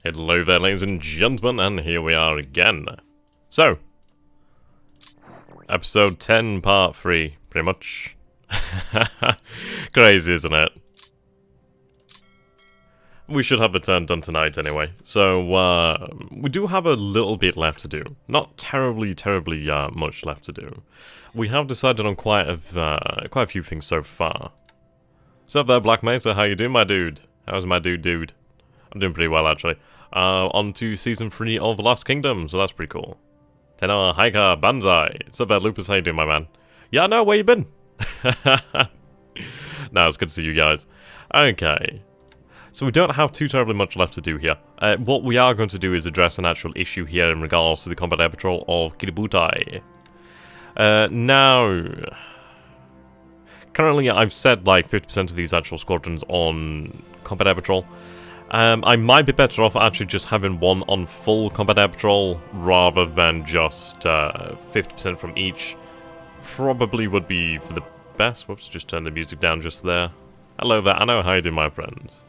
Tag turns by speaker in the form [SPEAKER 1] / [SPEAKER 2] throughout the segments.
[SPEAKER 1] Hello there, ladies and gentlemen, and here we are again. So, episode 10, part 3, pretty much. Crazy, isn't it? We should have the turn done tonight anyway. So, we do have a little bit left to do. Not terribly much left to do. We have decided on quite a few things so far. What's up there, Black Mesa? How you doing, my dude? How's my dude? I'm doing pretty well, actually. On to Season 3 of The Last Kingdom, so that's pretty cool. Tenor, Haika, Banzai. What's up there, Lupus? How you doing, my man? Yeah, no, where you been? No, it's good to see you guys. Okay. So we don't have too terribly much left to do here. What we are going to do is address an actual issue here in regards to the combat air patrol of Kiributai. Now... Currently, I've set like 50% of these actual squadrons on combat air patrol. I might be better off actually just having one on full combat air patrol rather than just 50% from each. Probably would be for the best. Whoops, just turn the music down just there. Hello there, I know how you do, my friends.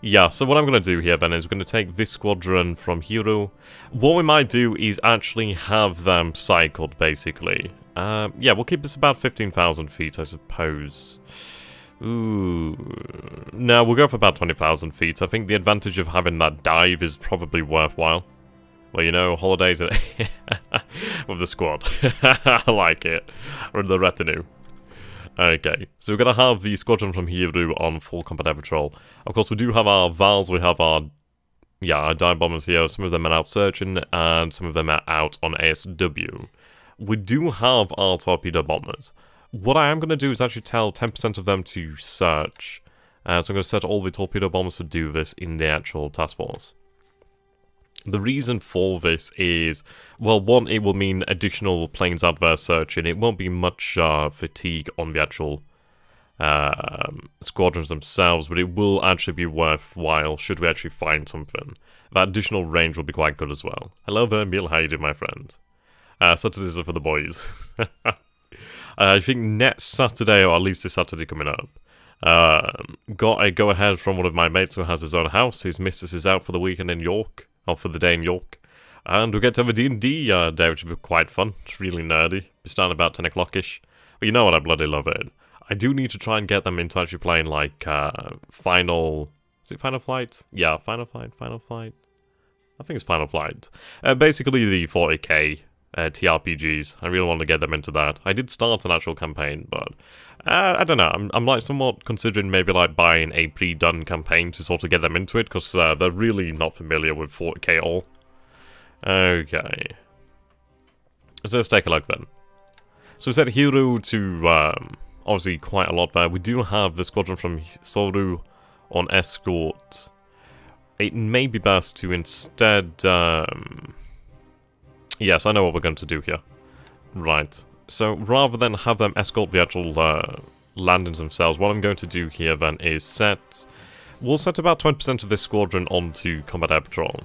[SPEAKER 1] Yeah, so what I'm going to do here then is we're going to take this squadron from Hiru. What we might do is actually have them cycled, basically. Yeah, we'll keep this about 15,000 feet, I suppose. Ooh. No, we'll go for about 20,000 feet. I think the advantage of having that dive is probably worthwhile. Well, you know, holidays with the squad. I like it. Or the retinue. Okay, so we're going to have the squadron from Hiru on full combat air patrol. Of course, we do have our Vals, we have our dive bombers here. Some of them are out searching, and some of them are out on ASW. We do have our torpedo bombers. What I am going to do is actually tell 10% of them to search. So I'm going to set all the torpedo bombers to do this in the actual task force. The reason for this is, well, one, it will mean additional planes out there searching. It won't be much fatigue on the actual squadrons themselves, but it will actually be worthwhile should we actually find something. That additional range will be quite good as well. Hello there, Emil. How you doing, my friend? Saturdays are for the boys. I think next Saturday, or at least this Saturday coming up, got a go-ahead from one of my mates who has his own house. His missus is out for the weekend in York, or for the day in York. And we get to have a D&D day, which will be quite fun. It's really nerdy. Be starting about 10 o'clock-ish. But you know what, I bloody love it. I do need to try and get them into actually playing, like, Final... Is it Final Flight? Yeah, Final Flight. I think it's Final Flight. Basically the 40k... TRPGs. I really want to get them into that. I did start an actual campaign, but I don't know. I'm like somewhat considering maybe like buying a pre-done campaign to sort of get them into it, because they're really not familiar with 40k at all. Okay. So let's take a look then. So we set Hiru to obviously quite a lot there. We do have the squadron from Soru on escort. It may be best to instead yes, I know what we're going to do here. Right. So, rather than have them escort the actual landings themselves, what I'm going to do here then is set... We'll set about 20% of this squadron onto combat air patrol.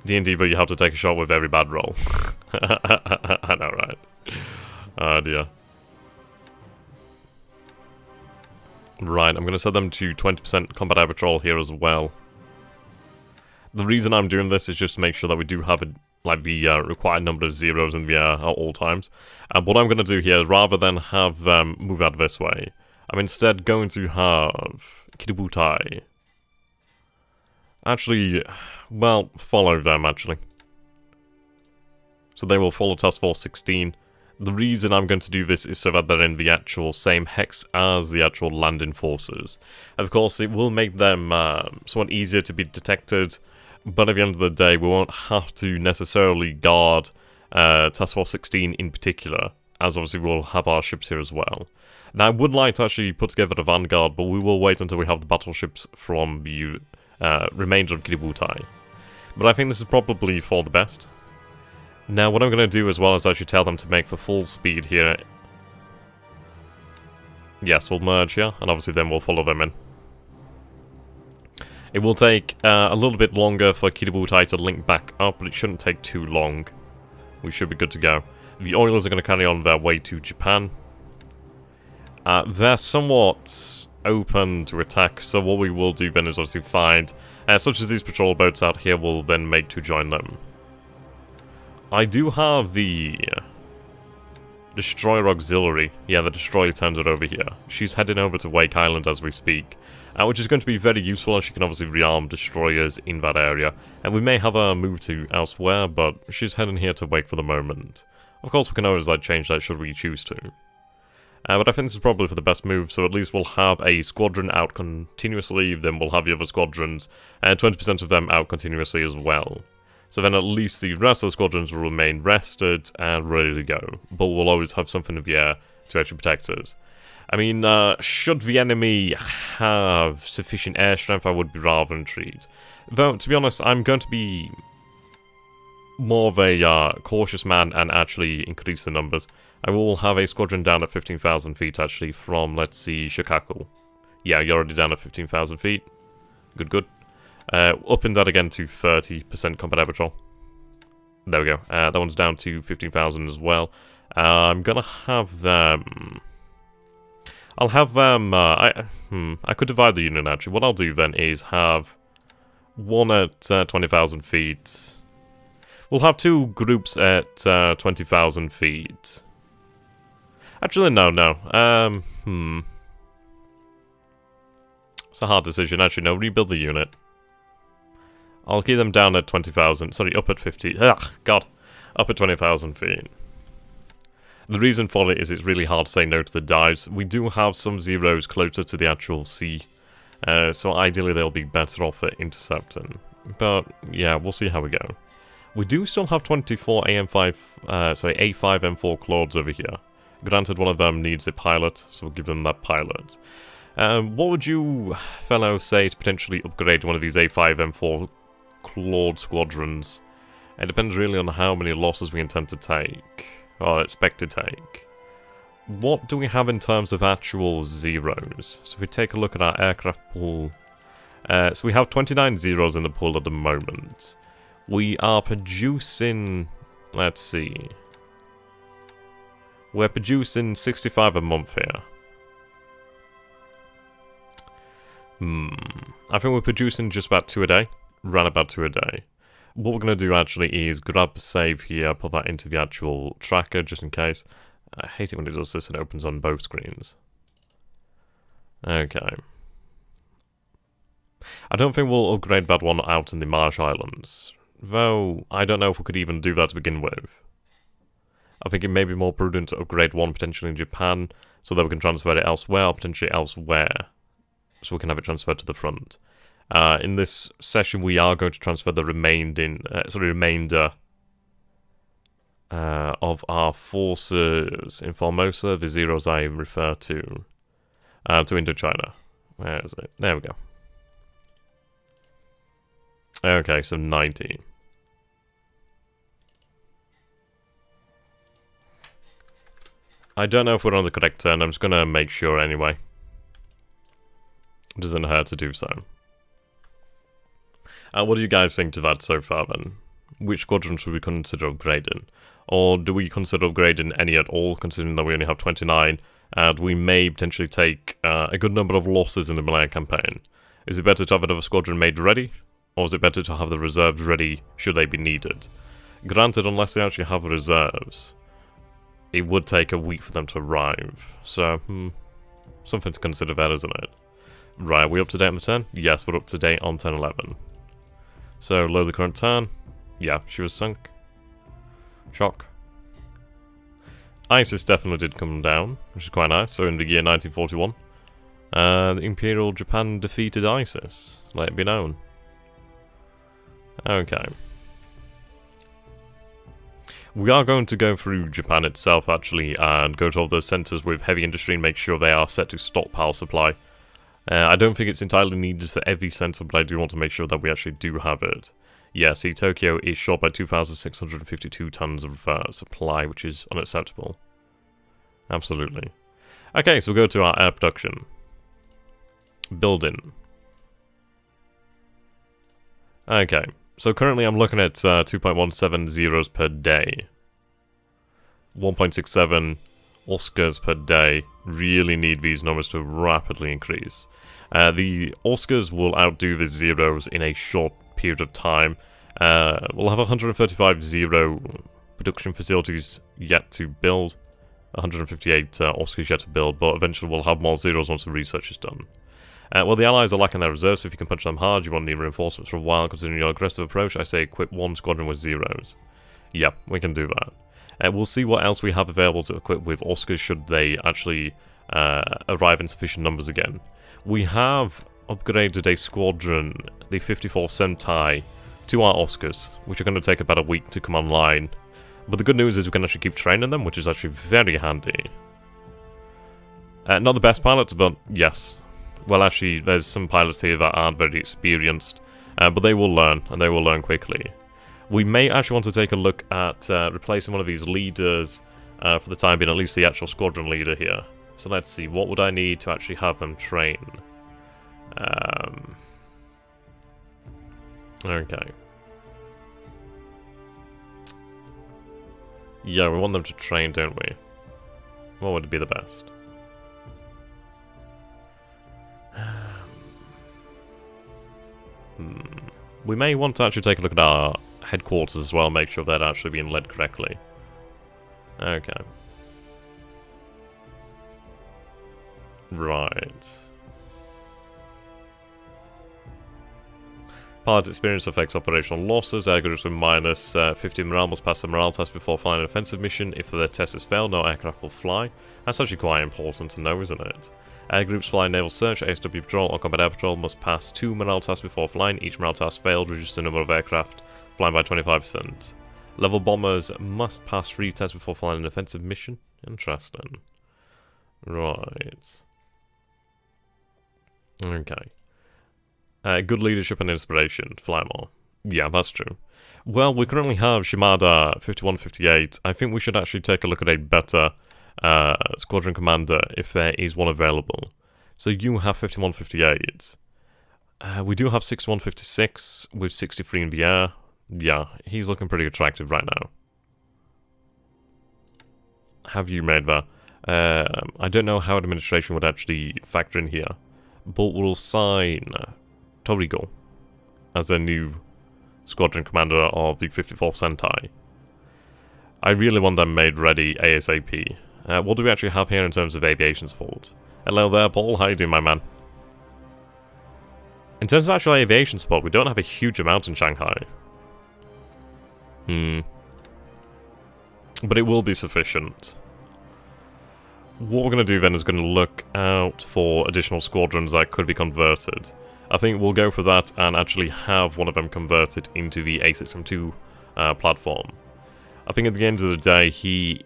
[SPEAKER 1] D&D, but you have to take a shot with every bad roll. I know, right? Oh dear. Right, I'm going to set them to 20% combat air patrol here as well. The reason I'm doing this is just to make sure that we do have the required number of zeros in the air at all times. And what I'm going to do here is, rather than have them move out this way, I'm instead going to have Kiributai actually, well, follow them actually. So they will follow Task Force 16. The reason I'm going to do this is so that they're in the actual same hex as the actual landing forces. Of course, it will make them somewhat easier to be detected. But at the end of the day, we won't have to necessarily guard Task Force 16 in particular, as obviously we'll have our ships here as well. Now, I would like to actually put together the vanguard, but we will wait until we have the battleships from the remainder of Kiributai. But I think this is probably for the best. Now, what I'm going to do as well is actually tell them to make for full speed here. Yes, we'll merge here, and obviously then we'll follow them in. It will take a little bit longer for Kiributai to link back up, but it shouldn't take too long. We should be good to go. The Oilers are going to carry on their way to Japan. They're somewhat open to attack, so what we will do then is obviously find such as these patrol boats out here will then make to join them. I do have the Destroyer Auxiliary. Yeah, the Destroyer turns it over here. She's heading over to Wake Island as we speak, which is going to be very useful as she can obviously rearm destroyers in that area. And we may have her move to elsewhere, but she's heading here to Wake for the moment. Of course, we can always change that should we choose to. But I think this is probably for the best move, so at least we'll have a squadron out continuously, then we'll have the other squadrons, and 20% of them out continuously as well. So then at least the rest of the squadrons will remain rested and ready to go. But we'll always have something in the air to actually protect us. I mean, should the enemy have sufficient air strength, I would be rather intrigued. Though, to be honest, I'm going to be more of a cautious man and actually increase the numbers. I will have a squadron down at 15,000 feet actually from, let's see, Shikaku. Yeah, you're already down at 15,000 feet. Good, good. Upping that again to 30% combat air patrol. There we go. That one's down to 15,000 as well. I'm gonna have them... I'll have them... I could divide the unit actually. What I'll do then is have one at 20,000 feet. We'll have two groups at 20,000 feet. Actually, no. It's a hard decision. Actually, no. Rebuild the unit. I'll keep them down at 20,000. Sorry, up at 50. Ugh, God. Up at 20,000 feet. The reason for it is it's really hard to say no to the dives. We do have some zeros closer to the actual sea. So ideally they'll be better off at intercepting. But, yeah, we'll see how we go. We do still have 24 A5M4 Claudes over here. Granted, one of them needs a pilot, so we'll give them that pilot. What would you, fellows, say to potentially upgrade one of these A5M4 Claude squadrons? It depends really on how many losses we intend to take, or expect to take. What do we have in terms of actual zeros? So if we take a look at our aircraft pool, so we have 29 zeros in the pool at the moment. We are producing, let's see, we're producing 65 a month here. I think we're producing just about 2 a day. Around about 2 a day. What we're going to do actually is grab the save here, put that into the actual tracker just in case. I hate it when it does this and it opens on both screens. Okay. I don't think we'll upgrade that one out in the Marsh Islands. Though, I don't know if we could even do that to begin with. I think it may be more prudent to upgrade one potentially in Japan, so that we can transfer it elsewhere, or potentially elsewhere. So we can have it transferred to the front. In this session, we are going to transfer the remainder of our forces in Formosa, the zeros I refer to Indochina. Where is it? There we go. Okay, so 90. I don't know if we're on the correct turn. I'm just going to make sure anyway. It doesn't hurt to do so. What do you guys think to that so far then? Which squadron should we consider upgrading? Or do we consider upgrading any at all, considering that we only have 29, and we may potentially take a good number of losses in the Malaya campaign? Is it better to have another squadron made ready? Or is it better to have the reserves ready should they be needed? Granted, unless they actually have reserves, it would take a week for them to arrive. So, something to consider there, isn't it? Right, are we up to date on the turn? Yes, we're up to date on turn 11. So, load the current turn. Yeah, she was sunk. Shock. ISIS definitely did come down, which is quite nice. So, in the year 1941, the Imperial Japan defeated ISIS. Let it be known. Okay. We are going to go through Japan itself, actually, and go to all the centres with heavy industry and make sure they are set to stockpile supply. I don't think it's entirely needed for every centre, but I do want to make sure that we actually do have it. Yeah, see, Tokyo is short by 2,652 tons of supply, which is unacceptable. Absolutely. Okay, so we'll go to our air production. Building. Okay, so currently I'm looking at 2.17 zeros per day. 1.67 Oscars per day. Really need these numbers to rapidly increase. The Oscars will outdo the Zeros in a short period of time. We'll have 135 Zero production facilities yet to build, 158 Oscars yet to build, but eventually we'll have more Zeros once the research is done. Well, the Allies are lacking their reserves, so if you can punch them hard, you won't need reinforcements for a while. Considering your aggressive approach, I say equip one squadron with Zeros. Yeah, we can do that. We'll see what else we have available to equip with Oscars should they actually arrive in sufficient numbers again. We have upgraded a squadron, the 54 Sentai, to our Oscars, which are going to take about a week to come online. But the good news is we can actually keep training them, which is actually very handy. Not the best pilots, but yes. Well, actually, there's some pilots here that aren't very experienced, but they will learn, and they will learn quickly. We may actually want to take a look at replacing one of these leaders for the time being, at least the actual squadron leader here. So let's see, what would I need to actually have them train? Okay. Yeah, we want them to train, don't we? What would be the best? We may want to actually take a look at our headquarters as well, make sure they're actually being led correctly. Okay. Right. Pilot experience affects operational losses. Air groups with minus 50 morale must pass the morale test before flying an offensive mission. If the test is failed, no aircraft will fly. That's actually quite important to know, isn't it? Air groups flying naval search, ASW patrol, or combat air patrol must pass 2 morale tests before flying. Each morale test failed reduces the number of aircraft flying by 25%. Level bombers must pass 3 tests before flying an offensive mission. Interesting. Right. Okay. Good leadership and inspiration. Fly more. Yeah, that's true. Well, we currently have Shimada 5158. I think we should actually take a look at a better squadron commander if there is one available. So you have 5158. We do have 6156 with 63 in the air. Yeah, he's looking pretty attractive right now. Have you made that? I don't know how administration would actually factor in here, but we'll sign Torigo as a new squadron commander of the 54th Sentai. I really want them made ready ASAP. What do we actually have here in terms of aviation support? Hello there, Paul. How you doing, my man? In terms of actual aviation support, we don't have a huge amount in Shanghai. But it will be sufficient. What we're going to do then is going to look out for additional squadrons that could be converted. I think we'll go for that and actually have one of them converted into the A6M2 platform. I think at the end of the day, he...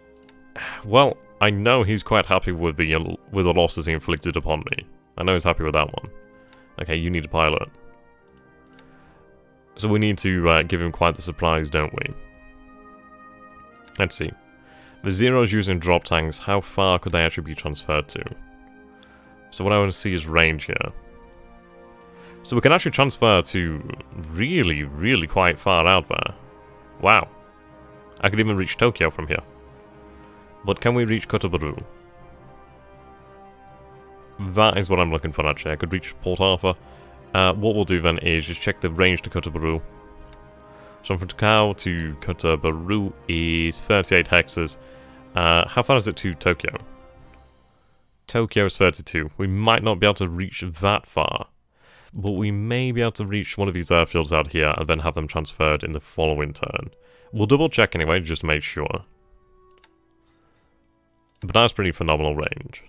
[SPEAKER 1] Well, I know he's quite happy with the losses he inflicted upon me. I know he's happy with that one. Okay, you need a pilot. So we need to give him quite the surprise, don't we? Let's see. The Zeros using drop tanks, how far could they actually be transferred to? So what I want to see is range here. So we can actually transfer to really, really quite far out there. Wow. I could even reach Tokyo from here. But can we reach Kotobaru? That is what I'm looking for, actually. I could reach Port Arthur. What we'll do then is just check the range to Kotobaru. So from Takao to Kotobaru is 38 hexes. How far is it to Tokyo? Tokyo is 32. We might not be able to reach that far. But we may be able to reach one of these airfields out here and then have them transferred in the following turn. We'll double check anyway, just to make sure. But that's pretty phenomenal range.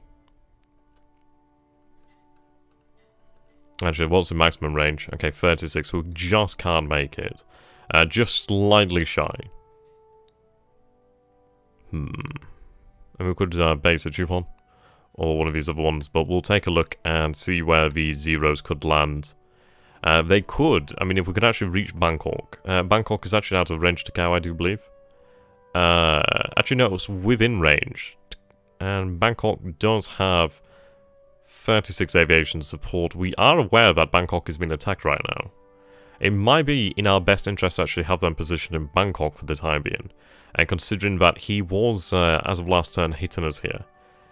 [SPEAKER 1] Actually, what's the maximum range? Okay, 36. We just can't make it. Just slightly shy. And we could base a Chupon. Or one of these other ones. But we'll take a look and see where the Zeros could land. They could. I mean, if we could actually reach Bangkok. Bangkok is actually out of range to Macau, I do believe. Actually, no, it's within range. And Bangkok does have 36 aviation support. We are aware that Bangkok is being attacked right now. It might be in our best interest to actually have them positioned in Bangkok for the time being. And considering that he was, as of last turn, hitting us here.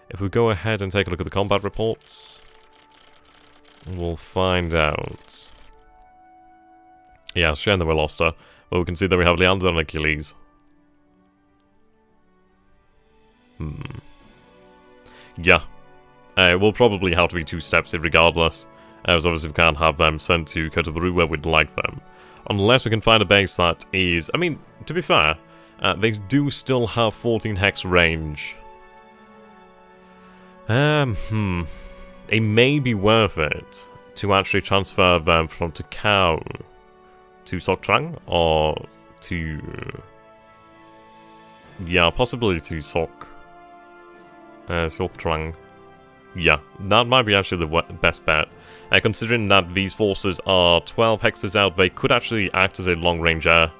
[SPEAKER 1] If we go ahead and take a look at the combat reports. We'll find out. Yeah, shame that we lost her. But we can see that we have Leander and Achilles. Yeah. We'll probably have to be 2 steps in regardless. As obviously we can't have them sent to Kotobaru where we'd like them. Unless we can find a base that is... I mean, to be fair, they do still have 14 hex range. It may be worth it to actually transfer them from Takao to Soktrang, or to... yeah, possibly to Soktrang. Yeah, that might be actually the best bet. Considering that these forces are 12 hexes out, they could actually act as a long-range air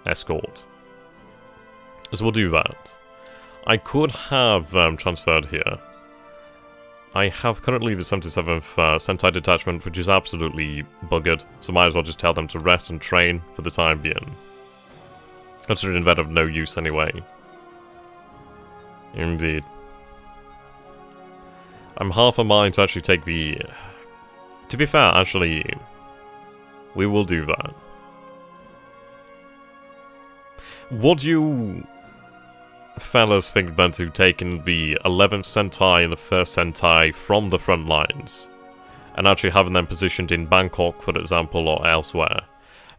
[SPEAKER 1] escort. So we'll do that. I could have transferred here. I have currently the 77th Sentai detachment, which is absolutely buggered, so might as well just tell them to rest and train for the time being. Considering that of no use anyway. Indeed. I'm half a mind to actually take the... To be fair, actually, we will do that. What do you fellas think then to taking the 11th Sentai and the 1st Sentai from the front lines and actually having them positioned in Bangkok, for example, or elsewhere?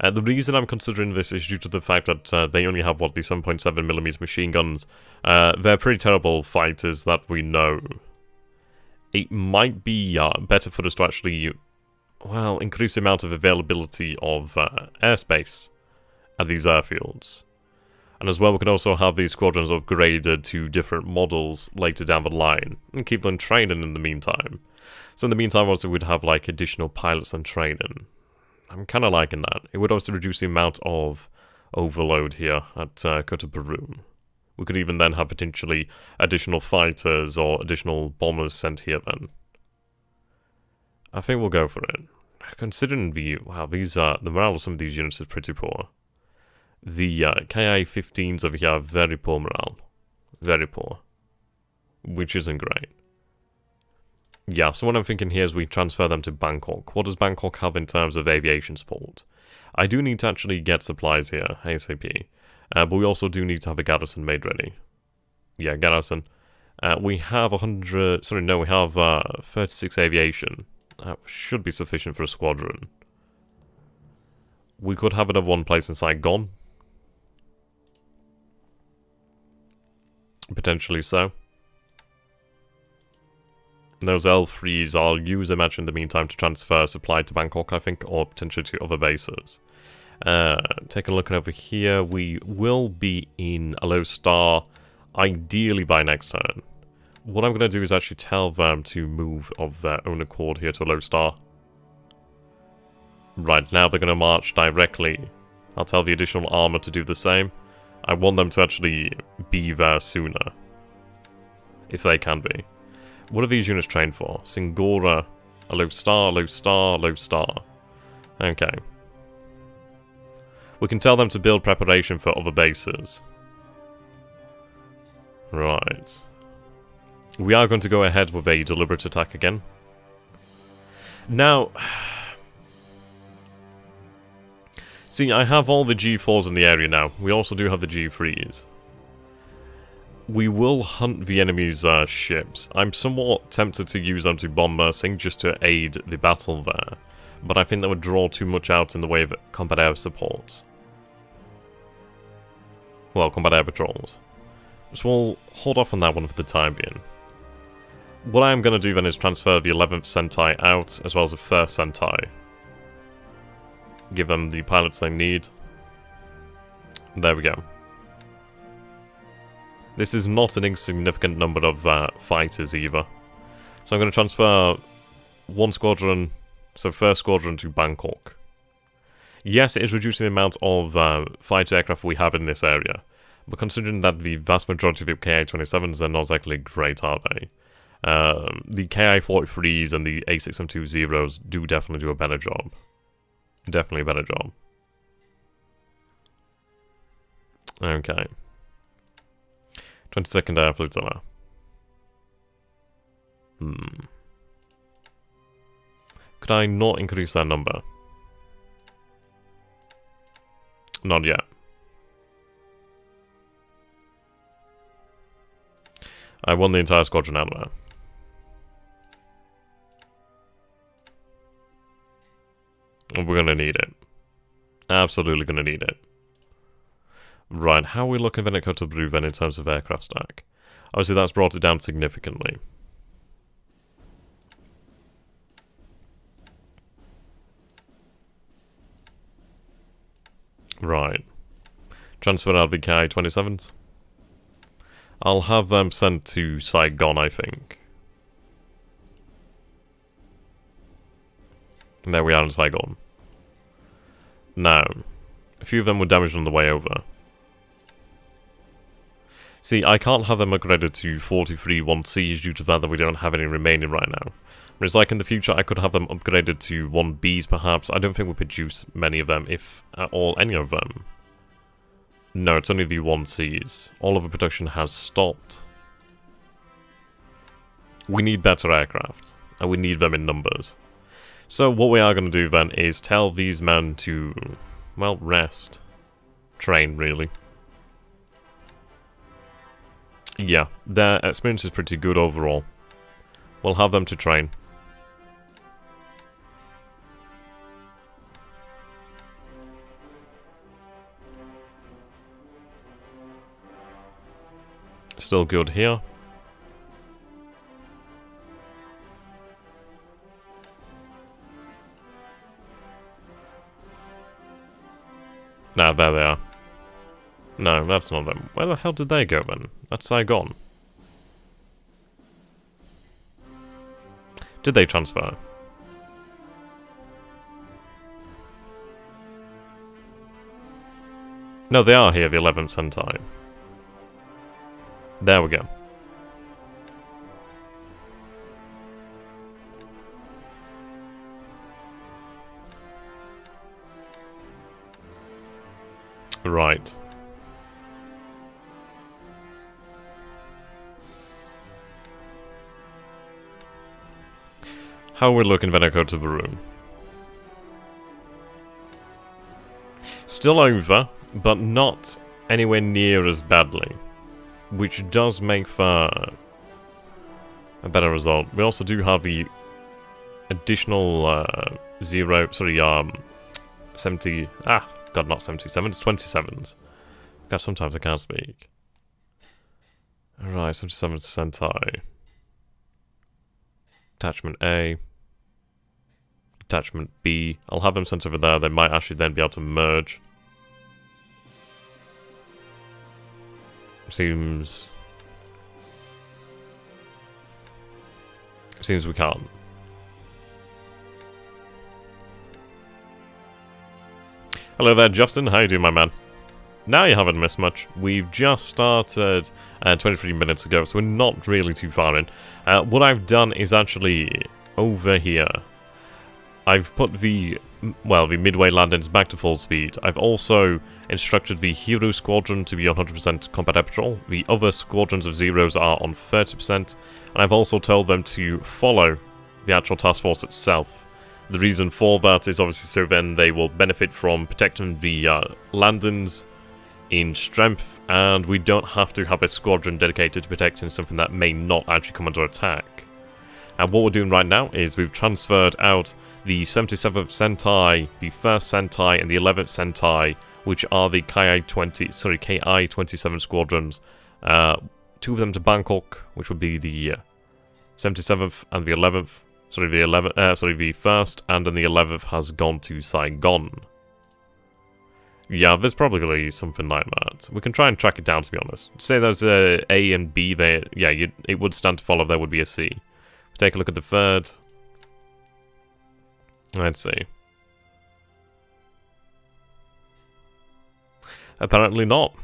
[SPEAKER 1] The reason I'm considering this is due to the fact that they only have, what, the 7.7mm machine guns. They're pretty terrible fighters that we know. It might be better for us to actually, well, increase the amount of availability of airspace at these airfields. And as well, we can also have these squadrons upgraded to different models later down the line, and keep them training in the meantime. So in the meantime, also, we'd have, like, additional pilots and training. I'm kind of liking that. It would also reduce the amount of overload here at Kotobaru. We could even then have potentially additional fighters or additional bombers sent here then. I think we'll go for it. Considering the... wow, these the morale of some of these units is pretty poor. The KI-15s over here have very poor morale. Very poor. Which isn't great. Yeah, so what I'm thinking here is we transfer them to Bangkok. What does Bangkok have in terms of aviation support? I do need to actually get supplies here, ASAP. But we also do need to have a garrison made ready. Yeah, garrison. We have 100... sorry, no, we have 36 aviation. That should be sufficient for a squadron. We could have another one place in Saigon. Potentially so. Those L3s, I'll use them actually in the meantime to transfer supply to Bangkok, I think, or potentially to other bases. Take a look over here. We will be in a low star, ideally by next turn. What I'm going to do is actually tell them to move of their own accord here to a low star. Right, now they're going to march directly. I'll tell the additional armor to do the same. I want them to actually be there sooner. If they can be. What are these units trained for? Singora, a low star, low star, low star. Okay. We can tell them to build preparation for other bases. Right. We are going to go ahead with a deliberate attack again. Now... see, I have all the G4s in the area now. We also do have the G3s. We will hunt the enemy's ships. I'm somewhat tempted to use them to bomb Mersing just to aid the battle there. But I think that would draw too much out in the way of combat air support. Well, combat air patrols. So we'll hold off on that one for the time being. What I am going to do then is transfer the 11th Sentai out, as well as the 1st Sentai. Give them the pilots they need. There we go. This is not an insignificant number of fighters either. So I'm going to transfer one squadron, so 1st squadron to Bangkok. Yes, it is reducing the amount of fighter aircraft we have in this area. But considering that the vast majority of the Ki-27s are not exactly great, are they? The Ki-43s and the A6M20s do definitely do a better job. Definitely a better job. Okay. 22nd Air Flotilla. Could I not increase that number? Not yet. I won the entire squadron out of there. We're gonna need it. Absolutely gonna need it. Right, how are we looking when it comes to blue then in terms of aircraft stack? Obviously that's brought it down significantly. Right. Transfer out the Ki-27s. I'll have them sent to Saigon, I think. And there we are in Saigon. Now, a few of them were damaged on the way over. See, I can't have them upgraded to 43 1Cs due to that we don't have any remaining right now. Whereas like in the future I could have them upgraded to 1Bs perhaps. I don't think we produce many of them, if at all any of them. No, it's only the 1Cs. All of the production has stopped. We need better aircraft, and we need them in numbers. So what we are going to do then is tell these men to, well, rest. Train, really. Yeah, their experience is pretty good overall. We'll have them to train. Still good here. Now there they are. No, that's not them. Where the hell did they go then? That's Saigon. Did they transfer? No, they are here, the 11th Sentai. There we go. Right. How are we looking when I go to the room? Still over, but not anywhere near as badly. Which does make for a better result. We also do have the additional 70... God, not 77, it's 27s. God, sometimes I can't speak. Alright, 77 Sentai. Attachment A. Attachment B. I'll have them sent over there. They might actually then be able to merge. Seems we can't. Hello there, Justin. How you doing, my man? Now you haven't missed much. We've just started 23 minutes ago, so we're not really too far in. What I've done is actually over here. I've put the midway landings back to full speed. I've also instructed the Hero Squadron to be on 100% combat air patrol. The other squadrons of Zeros are on 30%. And I've also told them to follow the actual task force itself. The reason for that is obviously so then they will benefit from protecting the landings in strength, and we don't have to have a squadron dedicated to protecting something that may not actually come under attack. And what we're doing right now is we've transferred out the 77th Sentai, the 1st Sentai, and the 11th Sentai, which are the Ki-27 squadrons. Two of them to Bangkok, which would be the 77th and the 11th. The 1st, and then the 11th has gone to Saigon. Yeah, there's probably something like that. We can try and track it down, to be honest. Say there's a A and B there. Yeah, it would stand to follow there would be a C. Take a look at the 3rd. Let's see. Apparently not.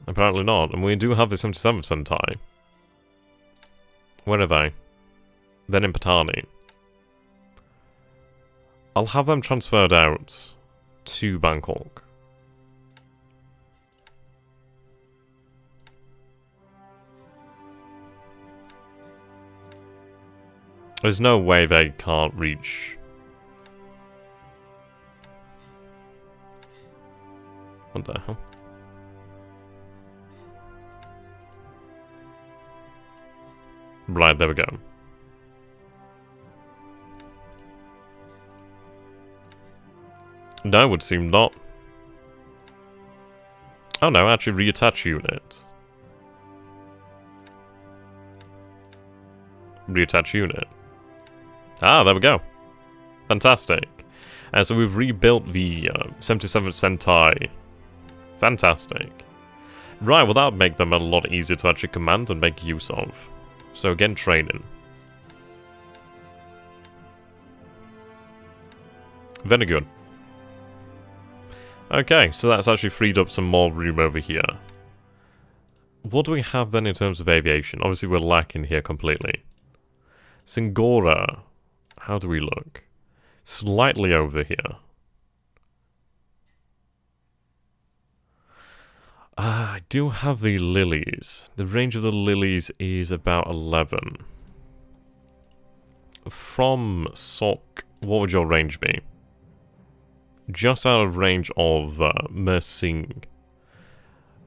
[SPEAKER 1] Apparently not. And we do have the 77th Sentai. Where are they? Then in Patani. I'll have them transferred out to Bangkok. There's no way they can't reach What the hell? Right, there we go. No, it would seem not. Oh no, actually reattach unit. Reattach unit. Ah, there we go. Fantastic. So we've rebuilt the 77th Sentai. Fantastic. Right, well that would make them a lot easier to actually command and make use of. So again, training. Very good. Okay, so that's actually freed up some more room over here. What do we have then in terms of aviation? Obviously we're lacking here completely. Singora. How do we look? Slightly over here. I do have the lilies. The range of the lilies is about 11. From Sok, what would your range be? Just out of range of Mersing.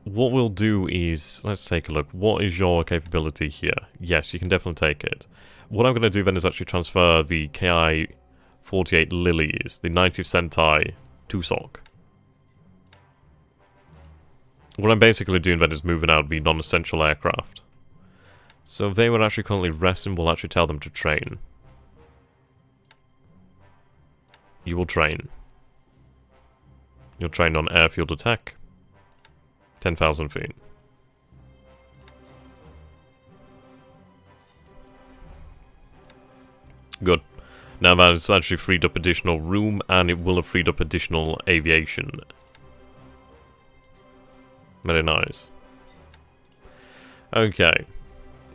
[SPEAKER 1] What we'll do is, let's take a look. What is your capability here? Yes, you can definitely take it. What I'm going to do then is actually transfer the KI-48 Lilies, the 90th Sentai, to Sok. What I'm basically doing then is moving out the non-essential aircraft. So they were actually currently resting, we'll actually tell them to train. You will train. You'll train on airfield attack. 10,000 feet. Good. Now that has actually freed up additional room, and it will have freed up additional aviation. Very nice. Okay.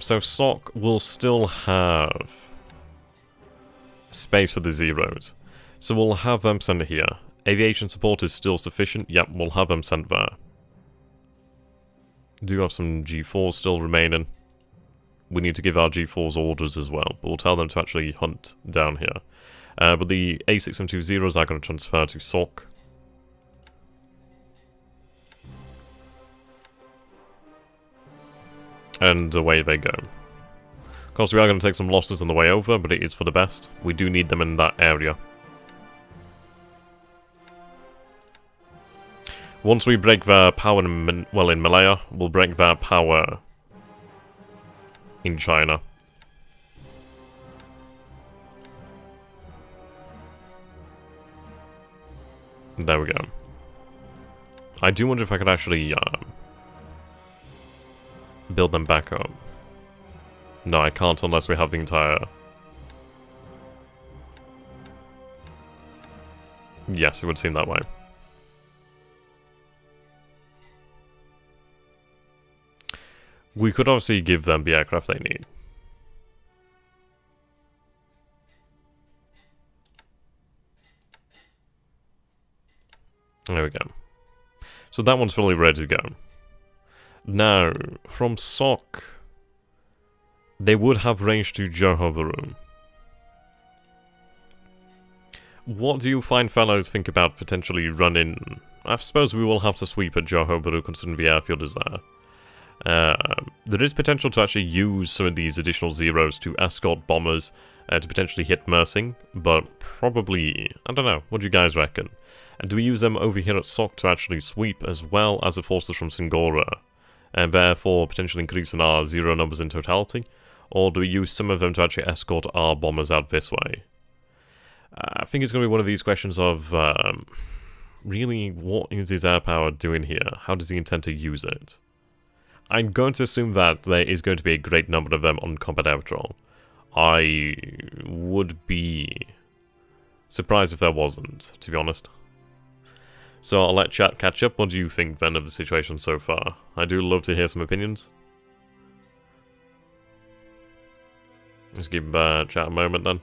[SPEAKER 1] So Sok will still have space for the zeros. So we'll have them sent here. Aviation support is still sufficient. Yep, we'll have them sent there. Do have some G4s still remaining. We need to give our G4s orders as well, but we'll tell them to actually hunt down here. But the A6M20s are going to transfer to Sok. And away they go. Of course, we are going to take some losses on the way over, but it is for the best. We do need them in that area. Once we break their power in, in Malaya, we'll break their power in China. There we go. I do wonder if I could actually build them back up. No, I can't unless we have the entire... Yes, it would seem that way. We could obviously give them the aircraft they need. There we go. So that one's fully ready to go. Now, from Sok, they would have range to Johor. What do you fine fellows think about potentially running... I suppose we will have to sweep at Johor considering the airfield is there. There is potential to actually use some of these additional zeros to escort bombers to potentially hit Mersing, but probably, I don't know, what do you guys reckon? And do we use them over here at Sok to actually sweep as well as the forces from Singora, and therefore potentially increasing our zero numbers in totality? Or do we use some of them to actually escort our bombers out this way? I think it's going to be one of these questions of, really, what is his air power doing here? How does he intend to use it? I'm going to assume that there is going to be a great number of them on combat air patrol. I would be surprised if there wasn't, to be honest. So I'll let chat catch up. What do you think then of the situation so far? I do love to hear some opinions. Let's give chat a moment then.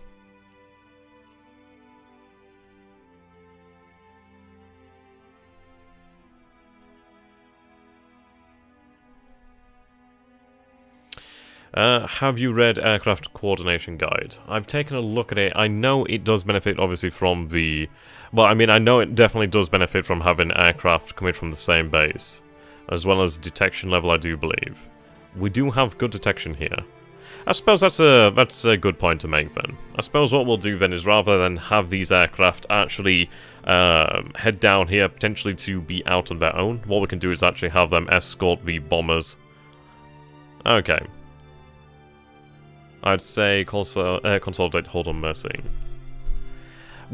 [SPEAKER 1] Have you read Aircraft Coordination Guide? I've taken a look at it. I know it does benefit, obviously, from the... Well, I mean, I know it definitely does benefit from having aircraft coming from the same base. As well as detection level, I do believe. We do have good detection here. I suppose that's a good point to make, then. I suppose what we'll do, then, is rather than have these aircraft actually head down here, potentially to be out on their own, what we can do is actually have them escort the bombers. Okay. I'd say consolidate hold on Mercy.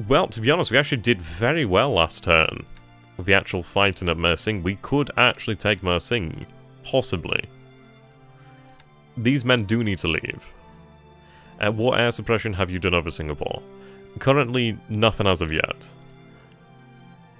[SPEAKER 1] Well, to be honest, we actually did very well last turn with the actual fighting at Mersing. We could actually take Mersing. Possibly. These men do need to leave. What air suppression have you done over Singapore? Currently, nothing as of yet.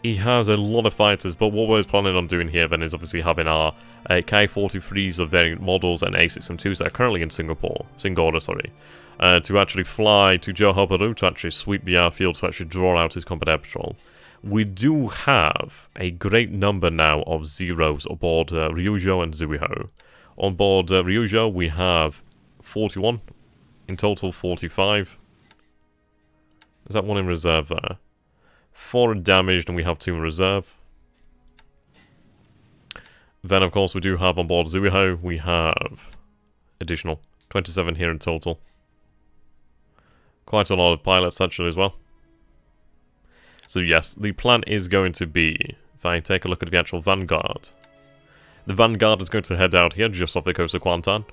[SPEAKER 1] He has a lot of fighters, but what we're planning on doing here then is obviously having our Ki-43s of variant models and A6M2s that are currently in Singapore, to actually fly to Johor Bahru to actually sweep the airfield to actually draw out his combat air patrol. We do have a great number now of zeros aboard Ryujo and Zuiho. On board Ryujo we have 41, in total 45. Is that one in reserve there? 4 are damaged and we have 2 in reserve. Then of course we do have on board Zuiho, we have additional 27 here in total. Quite a lot of pilots actually as well. So yes, the plan is going to be, if I take a look at the actual Vanguard. The Vanguard is going to head out here just off the coast of Kuantan.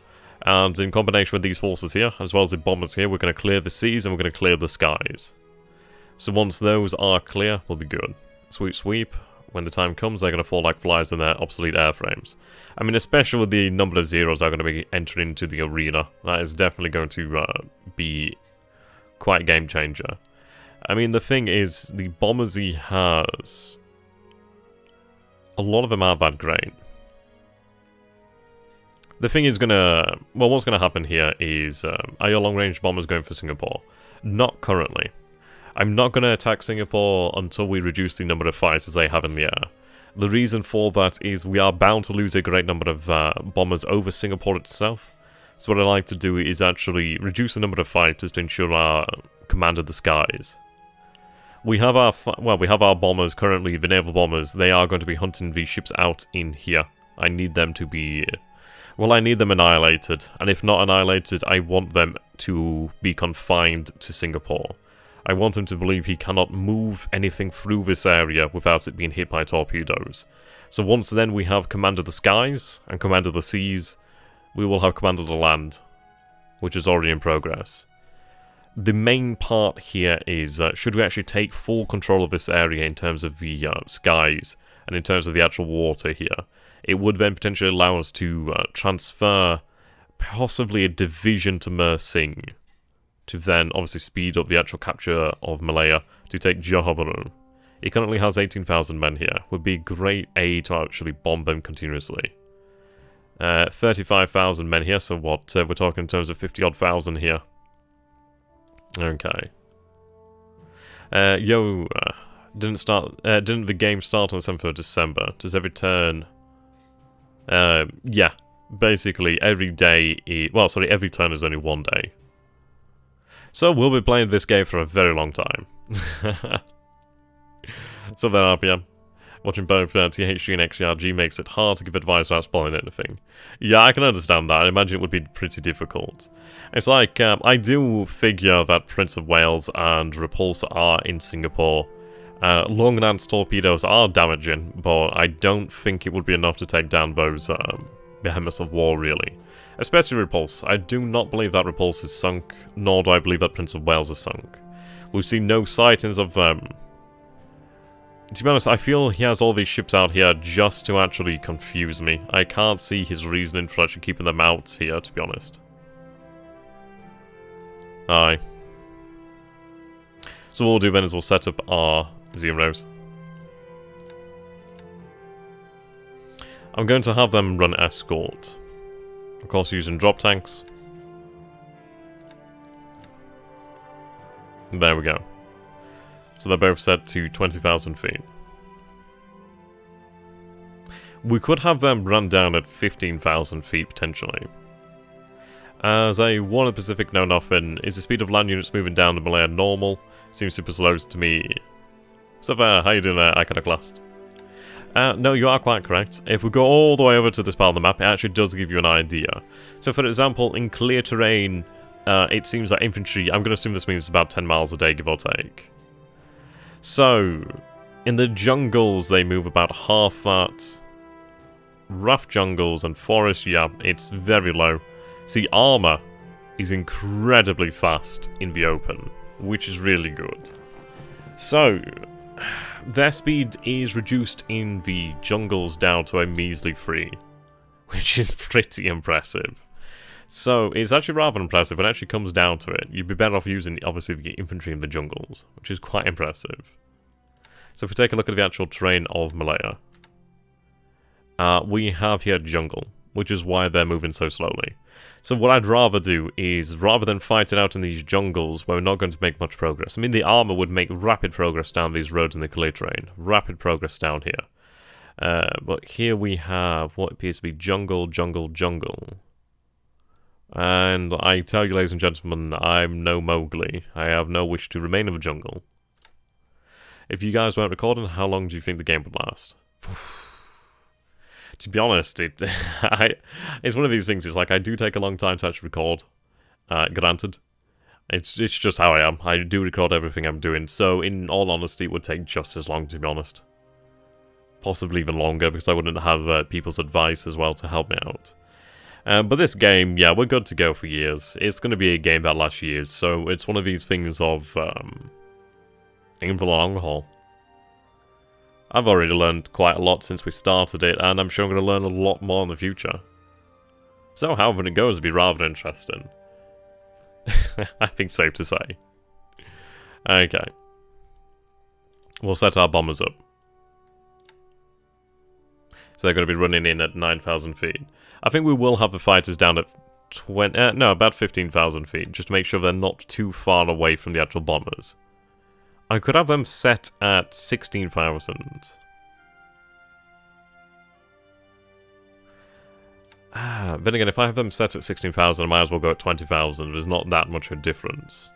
[SPEAKER 1] And in combination with these forces here, as well as the bombers here, we're going to clear the seas and we're going to clear the skies. So once those are clear, we'll be good. Sweep, sweep. When the time comes, they're going to fall like flies in their obsolete airframes. I mean, especially with the number of zeros that are going to be entering into the arena. That is definitely going to be quite a game changer. I mean, the thing is, the bombers he has, a lot of them are bad great. The thing is gonna, well, what's gonna happen here is, are your long-range bombers going for Singapore? Not currently. I'm not gonna attack Singapore until we reduce the number of fighters they have in the air. The reason for that is we are bound to lose a great number of bombers over Singapore itself. So what I like to do is actually reduce the number of fighters to ensure our command of the skies. We have our, we have our bombers currently, the naval bombers. They are going to be hunting these ships out in here. I need them to be, well, I need them annihilated. And if not annihilated, I want them to be confined to Singapore. I want him to believe he cannot move anything through this area without it being hit by torpedoes. So once then we have command of the skies and command of the seas, we will have command of the land, which is already in progress. The main part here is, should we actually take full control of this area in terms of the skies and in terms of the actual water here, it would then potentially allow us to transfer possibly a division to Mersing, to then obviously speed up the actual capture of Malaya to take Johor Bahru. It currently has 18,000 men here. Would be great aid to actually bomb them continuously. 35,000 men here, so what, we're talking in terms of 50-odd thousand here. Okay. Didn't the game start on the 7th of December? Does every turn... yeah. Basically, every day... well, sorry, every turn is only 1 day. So we'll be playing this game for a very long time. So then RPM. Watching both THG and XGRG makes it hard to give advice without spoiling anything. Yeah, I can understand that. I imagine it would be pretty difficult. It's like, I do figure that Prince of Wales and Repulse are in Singapore. Long-lance torpedoes are damaging, but I don't think it would be enough to take down those behemoths of war, really. Especially Repulse. I do not believe that Repulse is sunk, nor do I believe that Prince of Wales is sunk. We've seen no sightings of them. To be honest, I feel he has all these ships out here just to actually confuse me. I can't see his reasoning for actually keeping them out here, to be honest. Aye. So what we'll do then is we'll set up our zeros. I'm going to have them run escort. Of course, using drop tanks. There we go. So they're both set to 20,000 feet. We could have them run down at 15,000 feet, potentially. As a one in the Pacific know nothing, is the speed of land units moving down the Malaya normal? Seems super slow to me. So how you doing there, Iconoclast? No, you are quite correct. If we go all the way over to this part of the map, it actually does give you an idea. So for example, in clear terrain, it seems that infantry, I'm going to assume this means about 10 miles a day, give or take. So, in the jungles, they move about half that. Rough jungles and forests, yeah, it's very low. See, armor is incredibly fast in the open, which is really good. So, their speed is reduced in the jungles down to a measly 3, which is pretty impressive. So, it's actually rather impressive when it actually comes down to it. You'd be better off using, obviously, the infantry in the jungles, which is quite impressive. So, if we take a look at the actual terrain of Malaya, we have here jungle, which is why they're moving so slowly. So what I'd rather do is, rather than fight it out in these jungles where we're not going to make much progress, I mean the armor would make rapid progress down these roads in the clear terrain. Rapid progress down here. But here we have what appears to be jungle, jungle, jungle. And I tell you, ladies and gentlemen, I'm no Mowgli. I have no wish to remain in the jungle. If you guys weren't recording, how long do you think the game would last? To be honest, it's one of these things. It's like I do take a long time to actually record. Granted, it's just how I am. I do record everything I'm doing. So, in all honesty, it would take just as long, to be honest. Possibly even longer, because I wouldn't have people's advice as well to help me out. But this game, yeah, we're good to go for years. It's going to be a game that lasts years. So it's one of these things of in for the long haul. I've already learned quite a lot since we started it, and I'm sure I'm going to learn a lot more in the future. So however it goes will be rather interesting. I think safe to say. Okay. We'll set our bombers up. So they're going to be running in at 9,000 feet. I think we will have the fighters down at about 15,000 feet, just to make sure they're not too far away from the actual bombers. I could have them set at 16,000. Then again, if I have them set at 16,000, I might as well go at 20,000. There's not that much of a difference.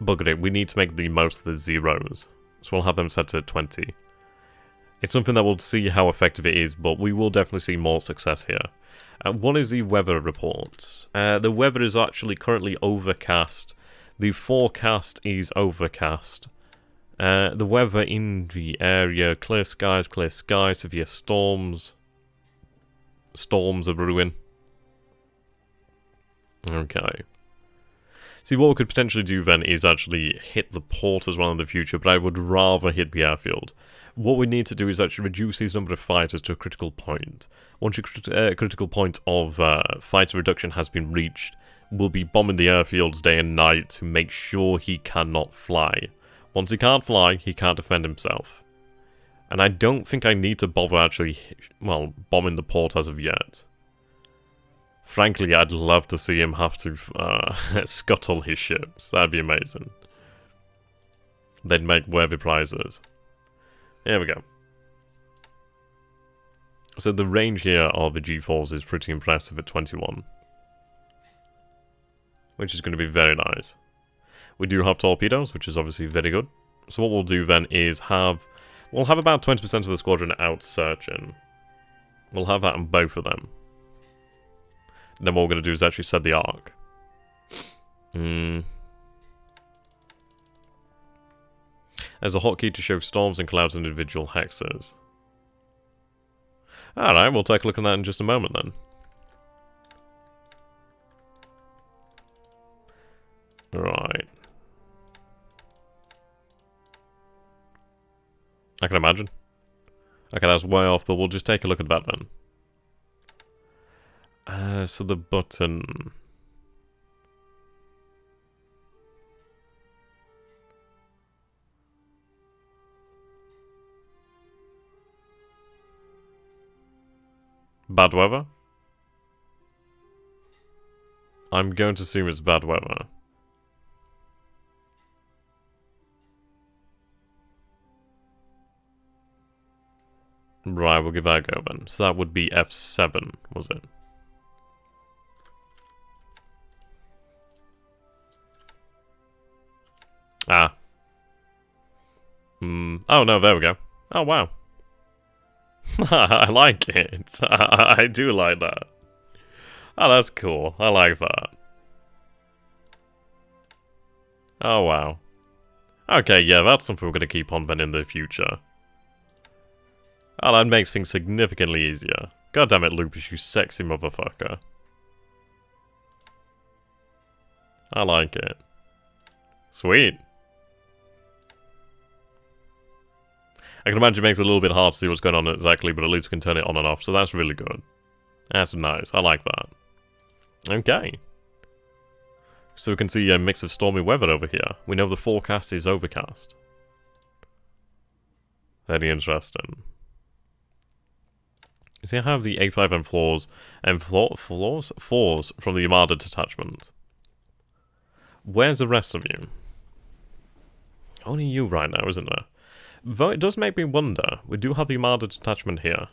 [SPEAKER 1] Bugger it, we need to make the most of the zeros. So we'll have them set to 20. It's something that we'll see how effective it is, but we will definitely see more success here. What is the weather report? The weather is actually currently overcast. The forecast is overcast. The weather in the area, clear skies, severe storms. Storms are brewing. Okay. See, what we could potentially do then is actually hit the port as well in the future, but I would rather hit the airfield. What we need to do is actually reduce these number of fighters to a critical point. Once your critical point of fighter reduction has been reached, we'll be bombing the airfields day and night to make sure he cannot fly. Once he can't fly, he can't defend himself. And I don't think I need to bother actually, well, bombing the port as of yet. Frankly, I'd love to see him have to scuttle his ships. That'd be amazing. They'd make worthy prizes. There we go. So the range here of the G4s is pretty impressive at 21. Which is going to be very nice. We do have torpedoes, which is obviously very good. So what we'll do then is we'll have about 20% of the squadron out searching. We'll have that on both of them. And then what we're going to do is actually set the arc. There's a hotkey to show storms and clouds and individual hexes. Alright, we'll take a look at that in just a moment then. Right. I can imagine. Okay, that's way off, but we'll just take a look at that then. So the button... Bad weather? I'm going to assume it's bad weather. Right, we'll give that a go then. So that would be F7, was it? Ah. Oh no, there we go. Oh wow. I like it. I do like that. Oh, that's cool. I like that. Oh wow. Okay, yeah, that's something we're going to keep on then in the future. Oh, that makes things significantly easier. God damn it, Lupus, you sexy motherfucker. I like it. Sweet. I can imagine it makes it a little bit hard to see what's going on exactly, but at least we can turn it on and off, so that's really good. That's nice. I like that. Okay. So we can see a mix of stormy weather over here. We know the forecast is overcast. Very interesting. You see, I have the A5M floors from the Armada detachment. Where's the rest of you? Only you right now, isn't there? Though it does make me wonder. We do have the Armada detachment here.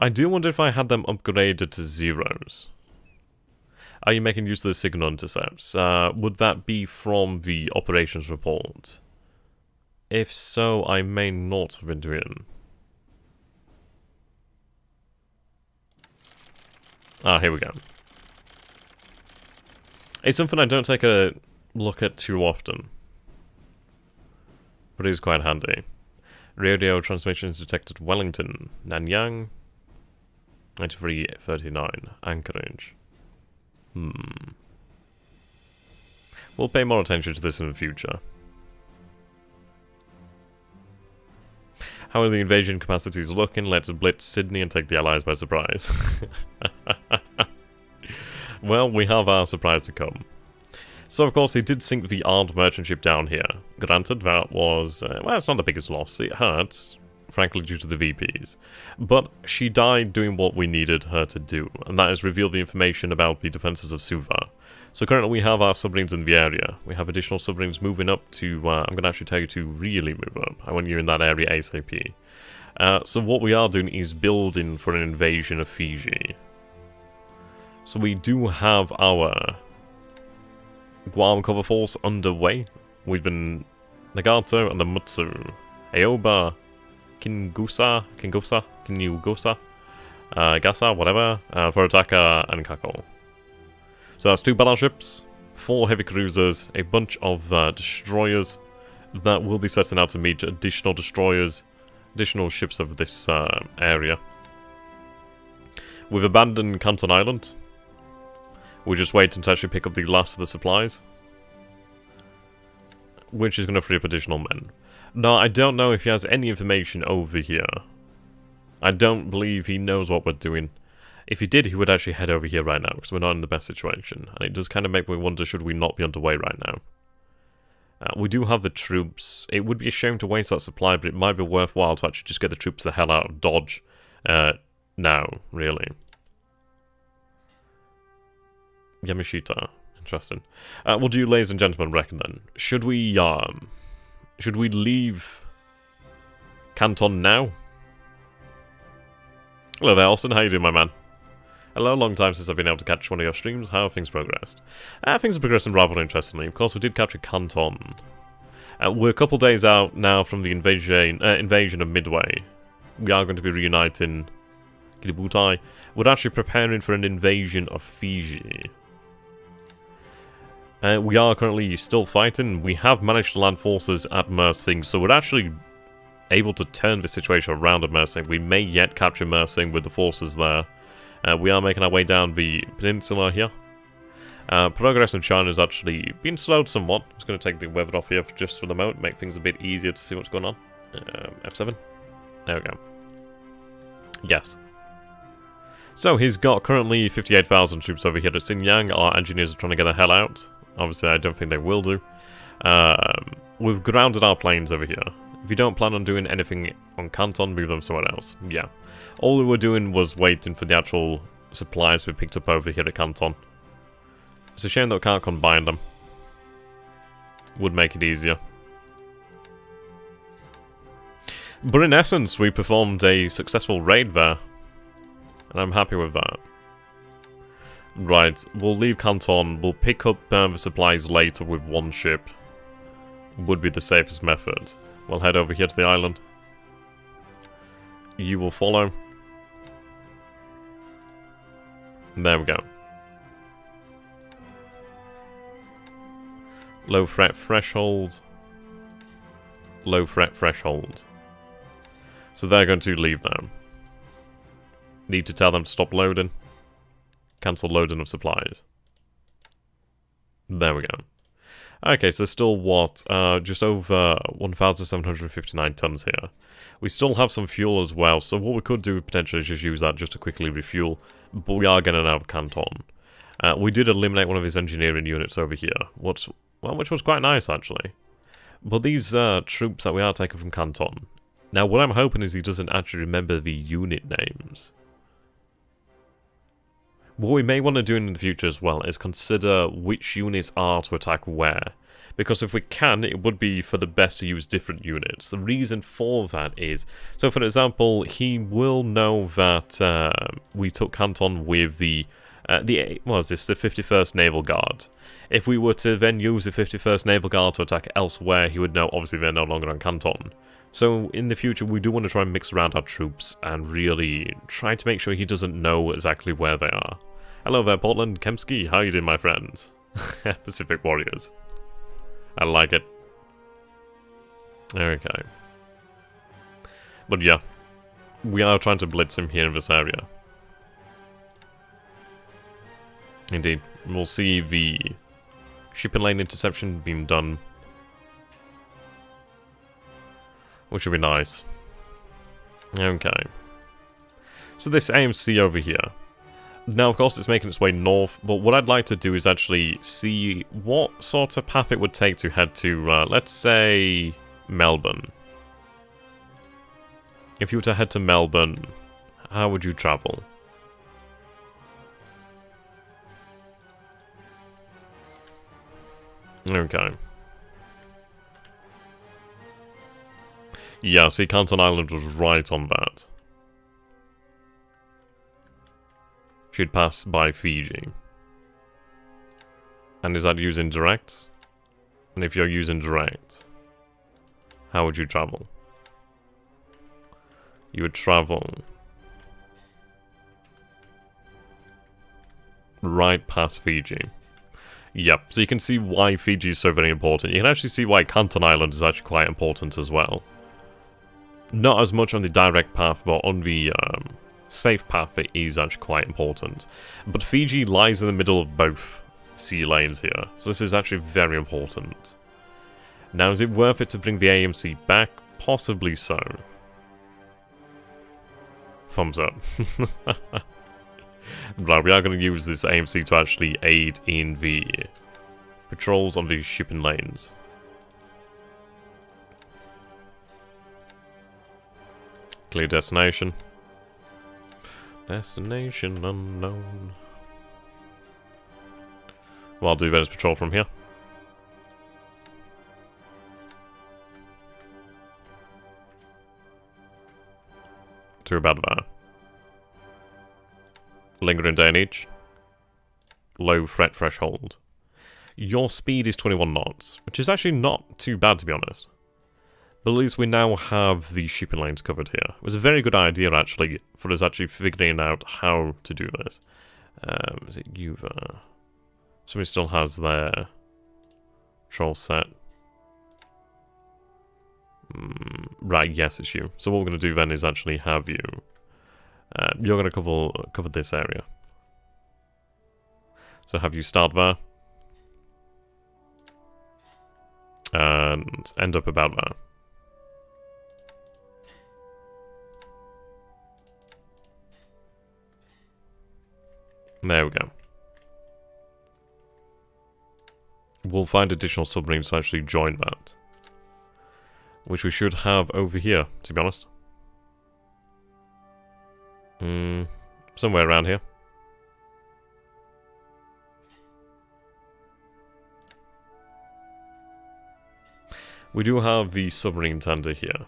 [SPEAKER 1] I do wonder if I had them upgraded to zeros. Are you making use of the signal intercepts? Would that be from the operations report? If so, I may not have been doing. Ah, here we go. It's something I don't take a look at too often, but it is quite handy. Radio transmissions detected at Wellington, Nanyang, 9339, Anchorage. We'll pay more attention to this in the future. How are the invasion capacities looking? Let's blitz Sydney and take the Allies by surprise. Well, we have our surprise to come. So, of course, they did sink the armed merchant ship down here. Granted, that was... well, it's not the biggest loss. It hurts, frankly, due to the VPs. But she died doing what we needed her to do, and that is reveal the information about the defenses of Suva. So currently we have our submarines in the area. We have additional submarines moving up to... I'm going to actually tell you to really move up. I want you in that area ASAP. So what we are doing is building for an invasion of Fiji. So we do have our Guam cover force underway. We've been Nagato and the Mutsu, Aoba, Gasa, Gasa, whatever, for Ataka and Kako. So that's 2 battleships, 4 heavy cruisers, a bunch of destroyers that will be setting out to meet additional destroyers, additional ships of this area. We've abandoned Canton Island. We're just waiting to actually pick up the last of the supplies, which is going to free up additional men. Now, I don't know if he has any information over here. I don't believe he knows what we're doing. If he did, he would actually head over here right now, because we're not in the best situation. And it does kind of make me wonder, should we not be underway right now? We do have the troops. It would be a shame to waste that supply, but it might be worthwhile to actually just get the troops the hell out of Dodge now, really. Yamashita. Interesting. What do you, ladies and gentlemen, reckon then? Should we leave Canton now? Hello there, Austin. How you doing, my man? Hello, long time since I've been able to catch one of your streams. How have things progressed? Things are progressing rather interestingly. Of course, we did capture Canton. We're a couple days out now from the invasion of Midway. We are going to be reuniting Kiributai. We're actually preparing for an invasion of Fiji. We are currently still fighting. We have managed to land forces at Mersing, so we're actually able to turn the situation around at Mersing. We may yet capture Mersing with the forces there. We are making our way down the peninsula here. Progress in China has actually been slowed somewhat. I'm just going to take the weather off here just for the moment, make things a bit easier to see what's going on. F7. There we go. Yes. So he's got currently 58,000 troops over here at Xinjiang. Our engineers are trying to get the hell out. Obviously, I don't think they will do. We've grounded our planes over here. If you don't plan on doing anything on Canton, move them somewhere else. Yeah. All we were doing was waiting for the actual supplies we picked up over here at Canton. It's a shame that we can't combine them. Would make it easier. But in essence, we performed a successful raid there. And I'm happy with that. Right, we'll leave Canton. We'll pick up the supplies later with one ship. Would be the safest method. We'll head over here to the island. You will follow. There we go. Low threat threshold. Low threat threshold. So they're going to leave now. Need to tell them to stop loading. Cancel loading of supplies. There we go. Okay, so still what? Just over 1,759 tons here. We still have some fuel as well, so what we could do potentially is just use that just to quickly refuel. But we are getting out of Canton. We did eliminate one of his engineering units over here, which was quite nice actually. But these troops that we are taking from Canton. Now what I'm hoping is he doesn't actually remember the unit names. What we may want to do in the future as well is consider which units are to attack where. Because if we can, it would be for the best to use different units. The reason for that is, so for example, he will know that we took Canton with the 51st Naval Guard. If we were to then use the 51st Naval Guard to attack elsewhere, he would know obviously they're no longer on Canton. So in the future, we do want to try and mix around our troops and really try to make sure he doesn't know exactly where they are. Hello there, Portland Kemsky. How you doing, my friends? Pacific Warriors. I like it. Okay. But yeah, we are trying to blitz him here in this area. Indeed. We'll see the shipping lane interception being done. Which would be nice. Okay. So this AMC over here. Now, of course, it's making its way north, but what I'd like to do is actually see what sort of path it would take to head to, let's say, Melbourne. If you were to head to Melbourne, how would you travel? Okay. Yeah, see, Canton Island was right on that. Should pass by Fiji. And is that using direct? And if you're using direct, how would you travel? You would travel right past Fiji. Yep, so you can see why Fiji is so very important. You can actually see why Canton Island is actually quite important as well. Not as much on the direct path, but on the safe path it is actually quite important. But Fiji lies in the middle of both sea lanes here, so this is actually very important. Now, is it worth it to bring the AMC back? Possibly so. Thumbs up. Right, we are going to use this AMC to actually aid in the patrols on these shipping lanes. Clear destination. Destination unknown. Well, I'll do Venice patrol from here. To about there. Lingering day in each. Low threat threshold. Your speed is 21 knots, which is actually not too bad to be honest. But at least we now have the shipping lanes covered here. It was a very good idea actually for us actually figuring out how to do this. Is it Uva? Somebody still has their control set. Right, yes, it's you. So what we're going to do then is actually have you. You're going to cover this area. So have you start there. And end up about there. There we go. We'll find additional submarines to actually join that. Which we should have over here, to be honest. Somewhere around here. We do have the submarine tender here.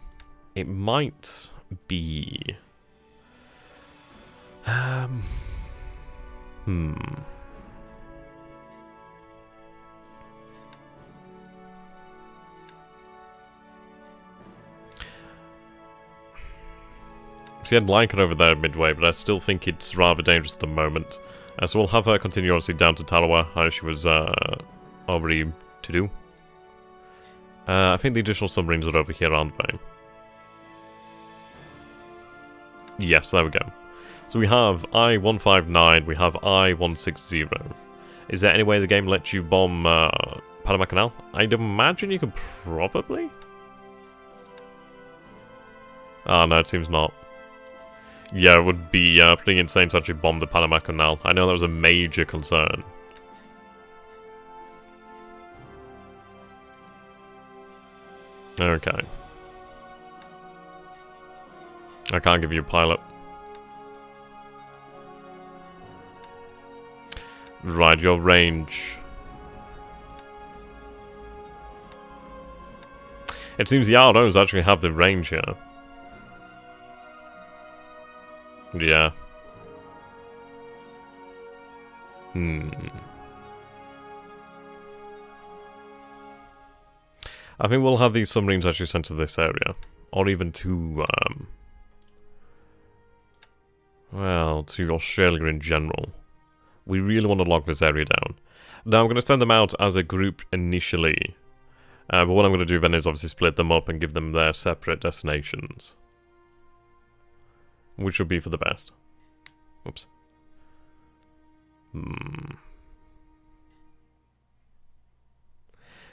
[SPEAKER 1] It might be... She had Lycan over there midway, but I still think it's rather dangerous at the moment. So we'll have her continue obviously down to Tarawa, as she was already to do. I think the additional submarines are over here, aren't they? Yes, there we go. So we have I-159, we have I-160. Is there any way the game lets you bomb Panama Canal? I'd imagine you could probably? Oh no, it seems not. Yeah, it would be pretty insane to actually bomb the Panama Canal. I know that was a major concern. Okay. I can't give you a pilot. Right, your range. It seems the ROs actually have the range here. Yeah. I think we'll have these submarines actually sent to this area. Or even to, well, to Australia in general. We really want to lock this area down. Now, I'm going to send them out as a group initially. But what I'm going to do then is obviously split them up and give them their separate destinations. Which will be for the best. Oops.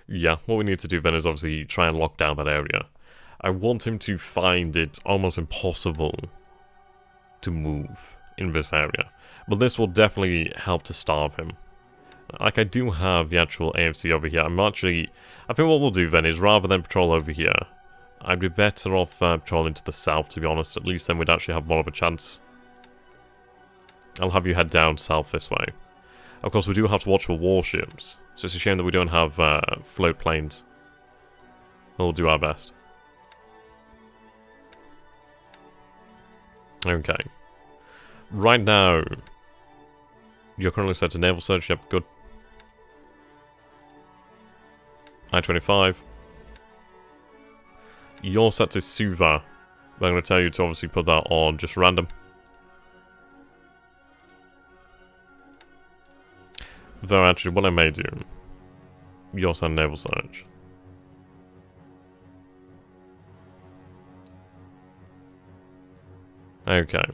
[SPEAKER 1] Yeah, what we need to do then is obviously try and lock down that area. I want him to find it almost impossible to move in this area. But this will definitely help to starve him. Like, I do have the actual AMC over here. I think what we'll do then is, rather than patrol over here, I'd be better off patrolling to the south, to be honest. At least then we'd actually have more of a chance. I'll have you head down south this way. Of course, we do have to watch for warships. So it's a shame that we don't have float planes. We'll do our best. Okay. Right now, you're currently set to naval search. Yep, good. I-25. You're set to Suva. But I'm going to tell you to obviously put that on just random. Though actually, what I may do, you're set naval search. Okay.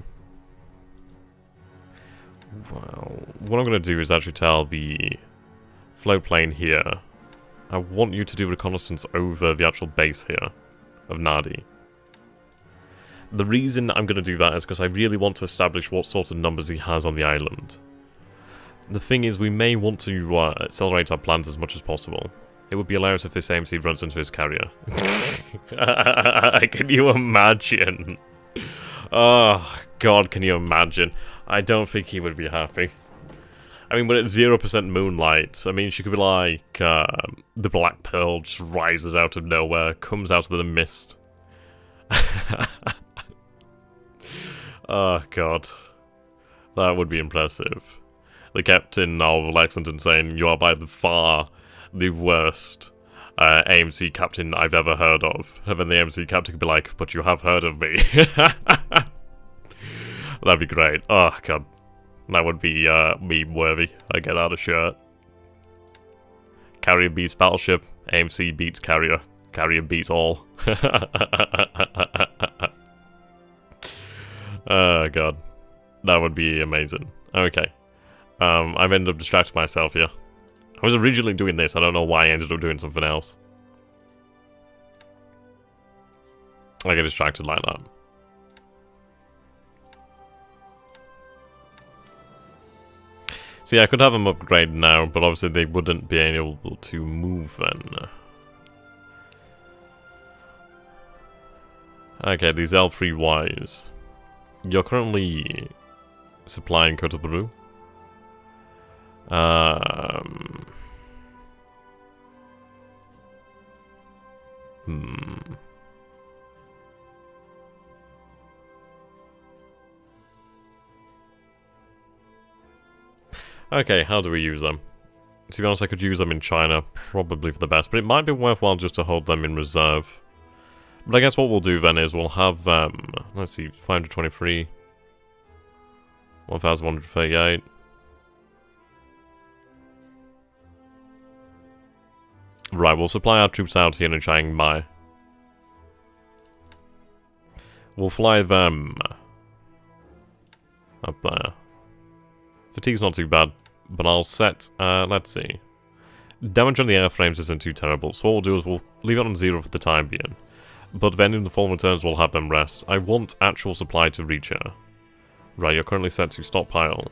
[SPEAKER 1] Well, what I'm going to do is actually tell the float plane here, I want you to do reconnaissance over the actual base here of Nadi. The reason I'm going to do that is because I really want to establish what sort of numbers he has on the island. The thing is, we may want to accelerate our plans as much as possible. It would be hilarious if this AMC runs into his carrier. Can you imagine? Oh, God, can you imagine? I don't think he would be happy. I mean, when it's 0% moonlight, I mean, she could be like, the Black Pearl just rises out of nowhere, comes out of the mist. Oh, God. That would be impressive. The captain of Lexington saying, "You are by far the worst AMC captain I've ever heard of." And then the AMC captain could be like, "But you have heard of me." That'd be great. Oh, God. That would be meme-worthy. I get out of shirt. Carrier beats battleship. AMC beats carrier. Carrier beats all. Oh, God. That would be amazing. Okay. I've ended up distracting myself here. I was originally doing this. I don't know why I ended up doing something else. I get distracted like that. So yeah, I could have them upgrade now, but obviously they wouldn't be able to move then. Okay, these L3Ys. You're currently supplying Kota Peru. Hmm. Okay, how do we use them? To be honest, I could use them in China, probably for the best, but it might be worthwhile just to hold them in reserve. But I guess what we'll do then is we'll have, let's see, 523, 1138. Right, we'll supply our troops out here in Chiang Mai. We'll fly them up there. Fatigue's not too bad, but I'll set, let's see. Damage on the airframes isn't too terrible, so what we'll do is we'll leave it on 0 for the time being. But then in the following turns we'll have them rest. I want actual supply to reach here. Right, you're currently set to stockpile.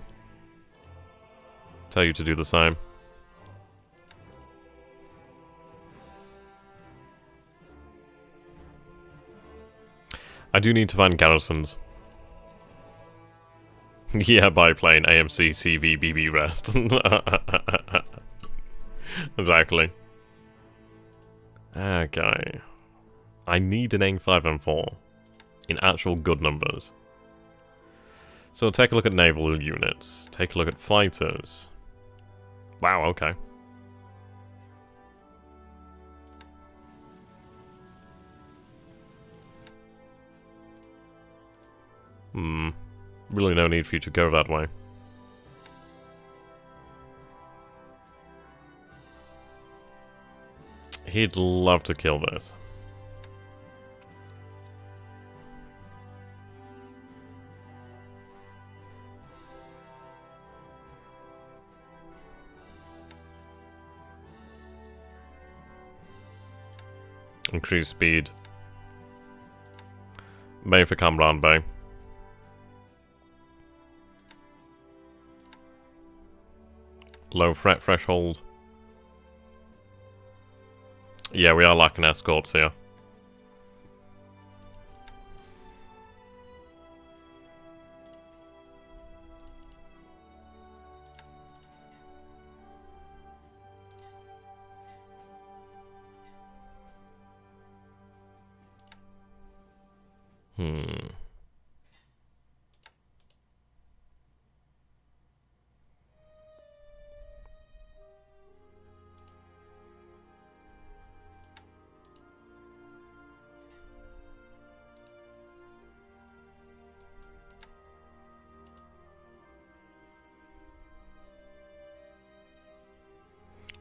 [SPEAKER 1] Tell you to do the same. I do need to find garrisons. Yeah, biplane, AMC, CV, BB rest. Exactly. Okay. I need an AIM-5M4 in actual good numbers. So take a look at naval units. Take a look at fighters. Wow, okay. Really no need for you to go that way. He'd love to kill this. Increase speed. Main for Cam Bay. Low threat threshold. Yeah, we are lacking escorts here.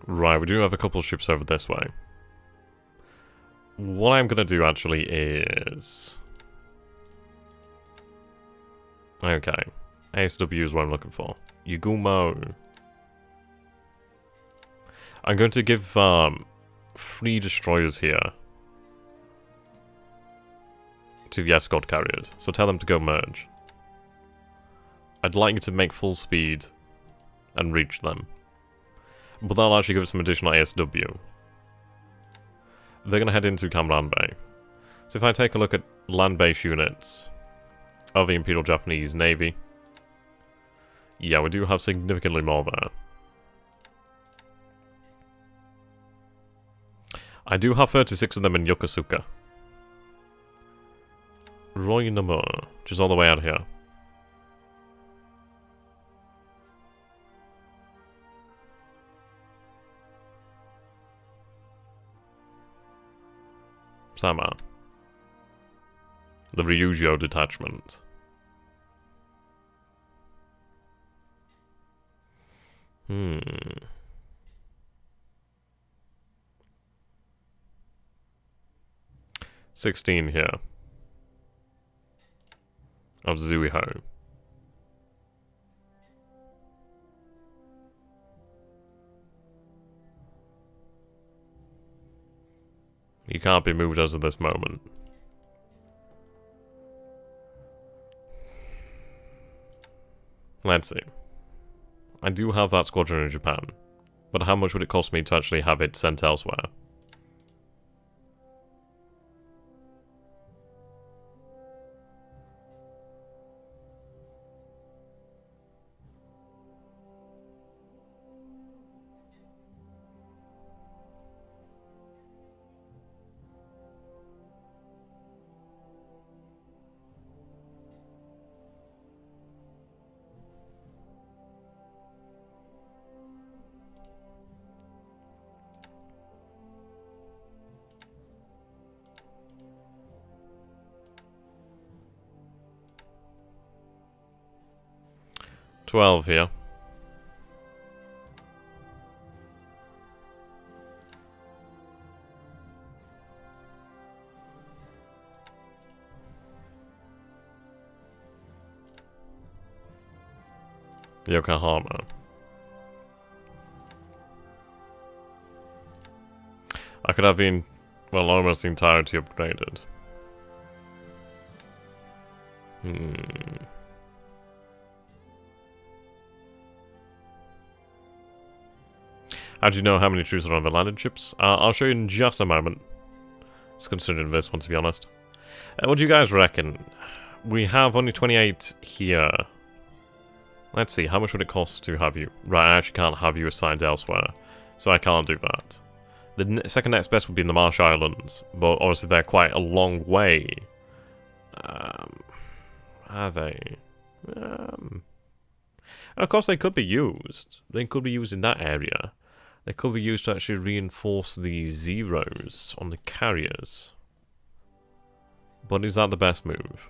[SPEAKER 1] Right, we do have a couple of ships over this way. What I'm gonna do actually is... Okay. ASW is what I'm looking for. Yugumo. I'm going to give 3 destroyers here to the escort carriers. So tell them to go merge. I'd like you to make full speed and reach them. But that'll actually give us some additional ASW. They're going to head into Cam Bay. So if I take a look at land-based units of the Imperial Japanese Navy, yeah, we do have significantly more there. I do have 36 of them in Yokosuka. Roinamur, which is all the way out here. Sama. The Ryujo detachment. Hmm. $16 here. Of Zuiho. You can't be moved as of this moment. Let's see. I do have that squadron in Japan, but how much would it cost me to actually have it sent elsewhere? 12 here. Yokohama. I could have been, well, almost the entirety upgraded. How do you know how many troops are on the landing ships? I'll show you in just a moment. Just considering this one, to be honest. What do you guys reckon? We have only 28 here. Let's see, how much would it cost to have you? Right, I actually can't have you assigned elsewhere, so I can't do that. The second next best would be in the Marsh Islands, but obviously they're quite a long way. Are they? And of course they could be used. They could be used in that area. They could be used to actually reinforce the zeros on the carriers. But is that the best move?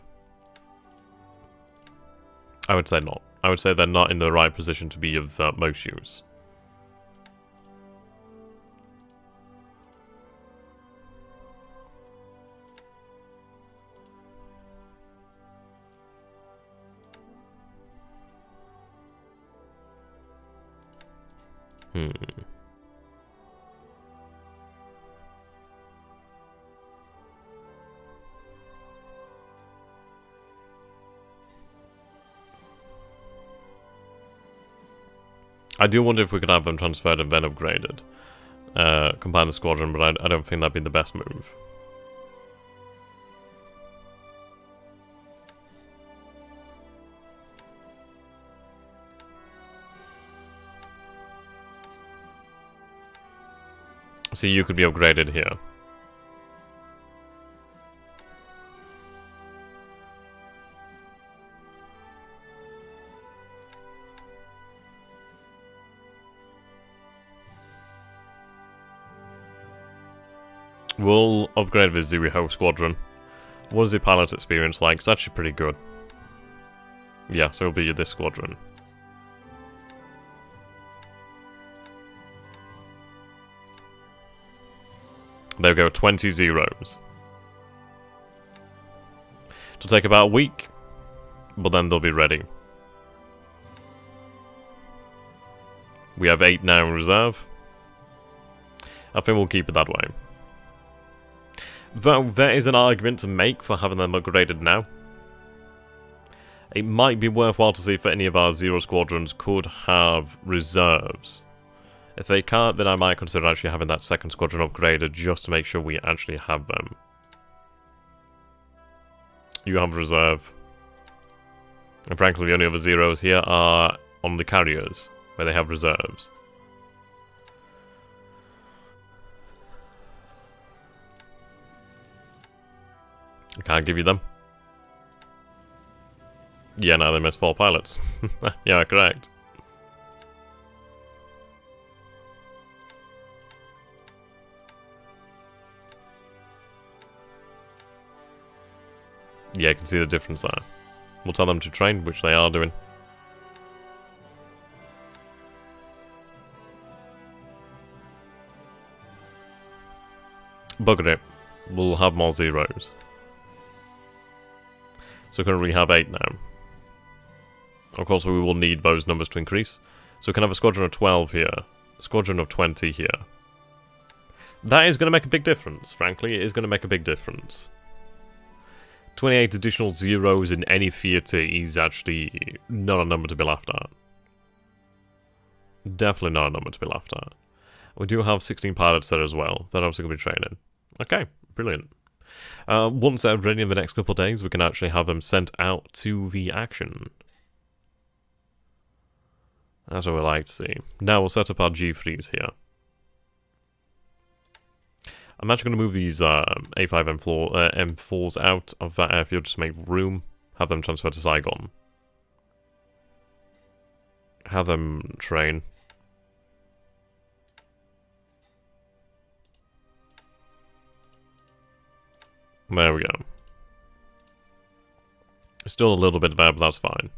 [SPEAKER 1] I would say not. I would say they're not in the right position to be of most use. I do wonder if we could have them transferred and then upgraded. Combine the squadron, but I don't think that'd be the best move. See, you could be upgraded here. We'll upgrade the Zuiho squadron. What is the pilot experience like? It's actually pretty good. Yeah, so it'll be this squadron. There we go, 20 zeros. It'll take about a week, but then they'll be ready. We have 8 now in reserve. I think we'll keep it that way. Though there is an argument to make for having them upgraded now. It might be worthwhile to see if any of our Zero squadrons could have reserves. If they can't, then I might consider actually having that second squadron upgraded just to make sure we actually have them. You have reserve. And frankly, the only other Zeros here are on the carriers, where they have reserves. I can't give you them. Yeah, now they missed 4 pilots. Yeah, correct. Yeah, you can see the difference there. We'll tell them to train, which they are doing. Bugger it. We'll have more zeros. So currently we have 8 now. Of course we will need those numbers to increase. So we can have a squadron of 12 here. A squadron of 20 here. That is going to make a big difference, frankly. It is going to make a big difference. 28 additional zeros in any theatre is actually not a number to be laughed at. Definitely not a number to be laughed at. We do have 16 pilots there as well. They're obviously going to be training. Okay, brilliant. Once they're ready in the next couple of days, we can actually have them sent out to the action. That's what we like to see. Now we'll set up our G3s here. I'm actually going to move these A5 M4s out of that airfield just to make room. Have them transfer to Saigon. Have them train. There we go. Still a little bit there, but that's fine.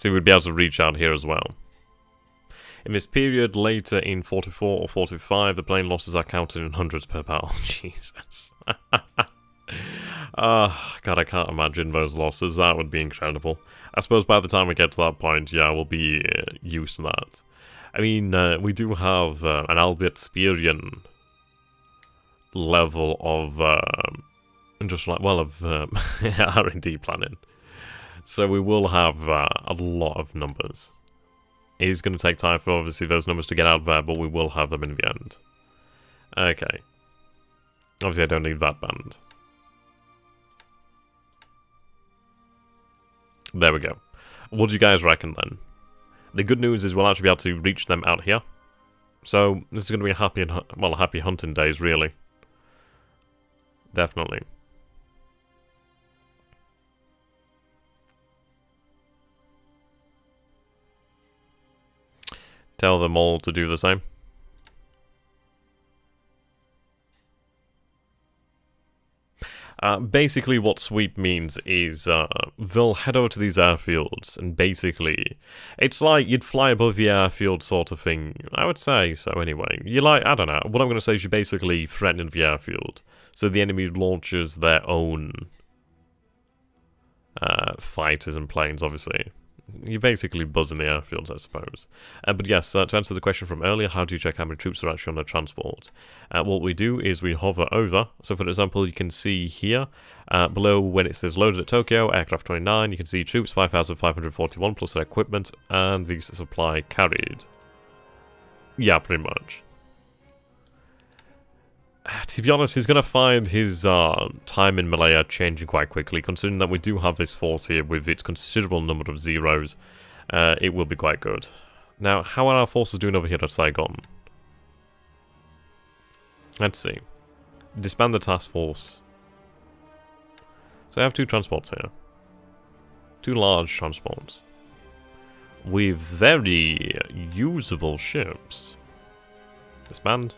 [SPEAKER 1] So we'd be able to reach out here as well. In this period, later in 44 or 45, the plane losses are counted in hundreds per battle. Jesus. God, I can't imagine those losses. That would be incredible. I suppose by the time we get to that point, yeah, we'll be used to that. I mean, we do have an Albert-Speerian level of R&D planning. So we will have a lot of numbers. It is going to take time for obviously those numbers to get out there, but we will have them in the end. Okay. Obviously I don't need that band. There we go. What do you guys reckon then? The good news is we'll actually be able to reach them out here. So this is going to be a happy hunting days, really. Definitely. Tell them all to do the same. Basically what sweep means is they'll head over to these airfields and basically it's like you'd fly above the airfield sort of thing. I would say so anyway. You like, I don't know, what I'm going to say is you're basically threatening the airfield. So the enemy launches their own fighters and planes, obviously. You're basically buzzing the airfields, I suppose. But yes, to answer the question from earlier, how do you check how many troops are actually on the transport? What we do is we hover over. So for example, you can see here, below when it says loaded at Tokyo, aircraft 29, you can see troops 5,541 plus their equipment and the supply carried. Yeah, pretty much. To be honest, he's going to find his time in Malaya changing quite quickly, considering that we do have this force here with its considerable number of zeros. It will be quite good. Now, how are our forces doing over here at Saigon? Let's see. Disband the task force. So I have 2 transports here. 2 large transports. With very usable ships. Disband.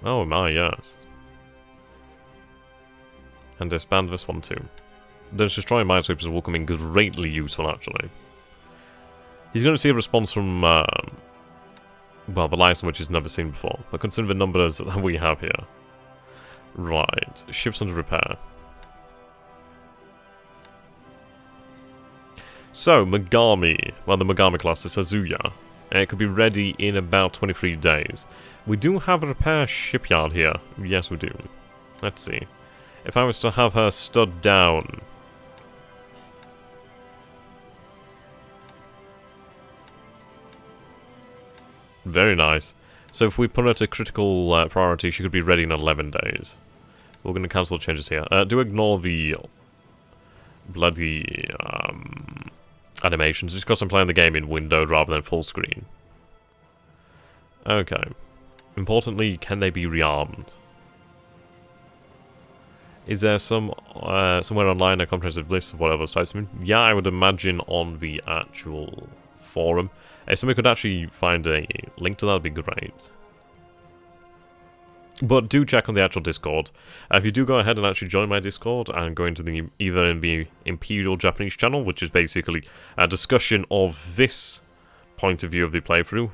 [SPEAKER 1] Oh my, yes. And disband this one too. Those destroying minesweepers will come in greatly useful, actually. He's going to see a response from, well, the likes of which he's never seen before. But consider the numbers that we have here. Right. Ships under repair. So, Megami. Well, the Megami class is Azuya. It could be ready in about 23 days. We do have a repair shipyard here. Yes, we do. Let's see. If I was to have her stood down... Very nice. So if we put her to critical priority, she could be ready in 11 days. We're going to cancel the changes here. Do ignore the bloody animations, just because I'm playing the game in window rather than full screen. Okay. Importantly, can they be rearmed? Is there some somewhere online a comprehensive list of what those types mean? Yeah, I would imagine on the actual forum. If somebody could actually find a link to that, would be great. But do check on the actual Discord. If you do go ahead and actually join my Discord and go into the either in the Imperial Japanese channel, which is basically a discussion of this point of view of the playthrough.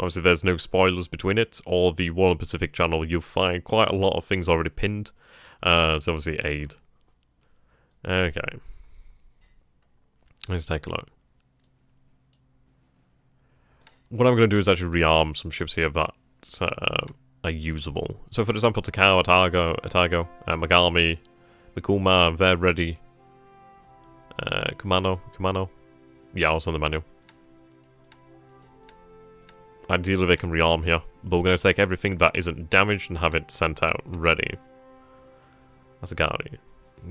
[SPEAKER 1] Obviously, there's no spoilers between it, or the War and Pacific channel. You'll find quite a lot of things already pinned. It's obviously aid. Okay. Let's take a look. What I'm going to do is actually rearm some ships here that are usable. So, for example, Takao, Atago, Megami, Mikuma, they're ready. Kumano. Yeah, also in the manual. Ideally, they can rearm here, but we're going to take everything that isn't damaged and have it sent out ready. That's a Gary.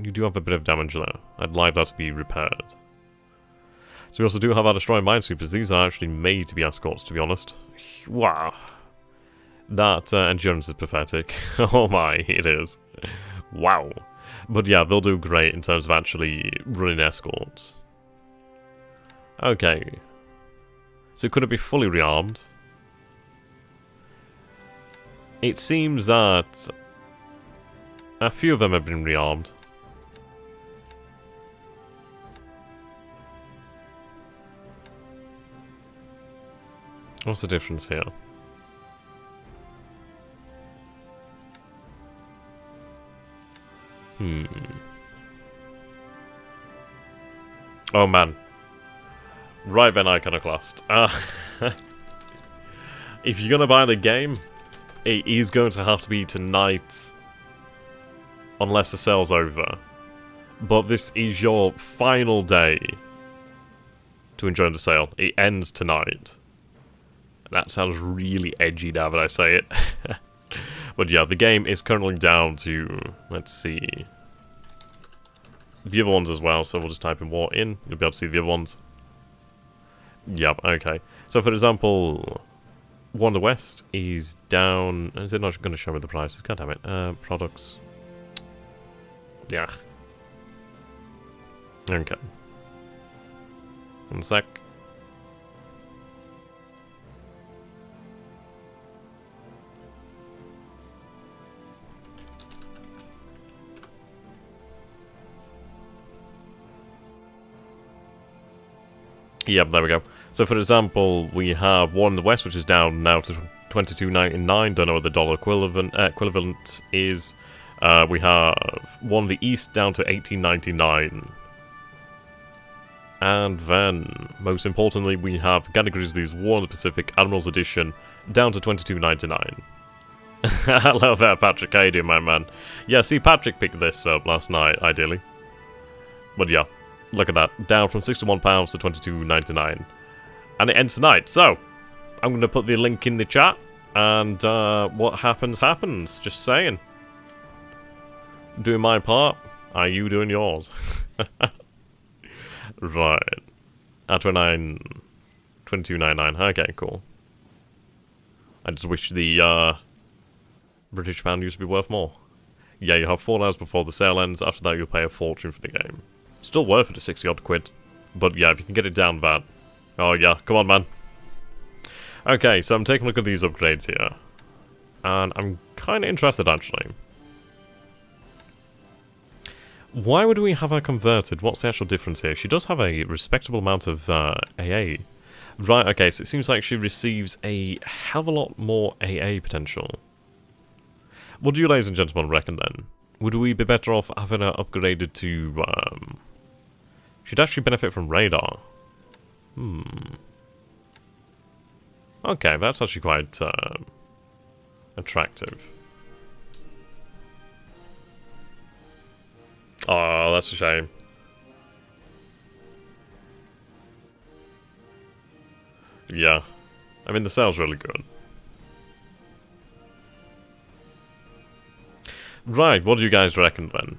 [SPEAKER 1] You do have a bit of damage there. I'd like that to be repaired. So we also do have our destroying minesweepers. These are actually made to be escorts, to be honest. Wow. That endurance is pathetic. Oh my, it is. Wow. But yeah, they'll do great in terms of actually running escorts. Okay. So could it be fully rearmed? It seems that a few of them have been rearmed. What's the difference here? Oh man. Right then, Iconoclast. If you're gonna buy the game, it is going to have to be tonight. Unless the sale's over. But this is your final day to enjoy the sale. It ends tonight. That sounds really edgy now that I say it. But yeah, the game is currently down to, let's see, the other ones as well. So we'll just type in war in. You'll be able to see the other ones. Yep, okay. So for example, War in the West is down. Is it not going to show me the prices? God damn it. Products. Yeah. Okay. 1 sec. Yep, there we go. So for example, we have War in the West, which is down now to $22.99. Don't know what the dollar equivalent is. We have War in the East down to $18.99. And then, most importantly, we have Grigsby's War in the Pacific Admiral's Edition down to $22.99. Hello there, Patrick. How you doing, my man? Yeah, see, Patrick picked this up last night, ideally. But yeah, look at that. Down from £61 to $22.99. And it ends tonight. So, I'm going to put the link in the chat. And what happens, happens. Just saying. Doing my part. Are you doing yours? Right. At 22.99. Okay, cool. I just wish the British pound used to be worth more. Yeah, you have 4 hours before the sale ends. After that, you'll pay a fortune for the game. Still worth it at 60 odd quid. But yeah, if you can get it down that. Oh yeah, come on, man. Okay, so I'm taking a look at these upgrades here. And I'm kind of interested, actually. Why would we have her converted? What's the actual difference here? She does have a respectable amount of AA. Right, okay, so it seems like she receives a hell of a lot more AA potential. What do you, ladies and gentlemen, reckon then? Would we be better off having her upgraded to, she'd actually benefit from radar. Okay, that's actually quite, attractive. Oh, that's a shame. Yeah. I mean, the sale's really good. Right, what do you guys reckon then?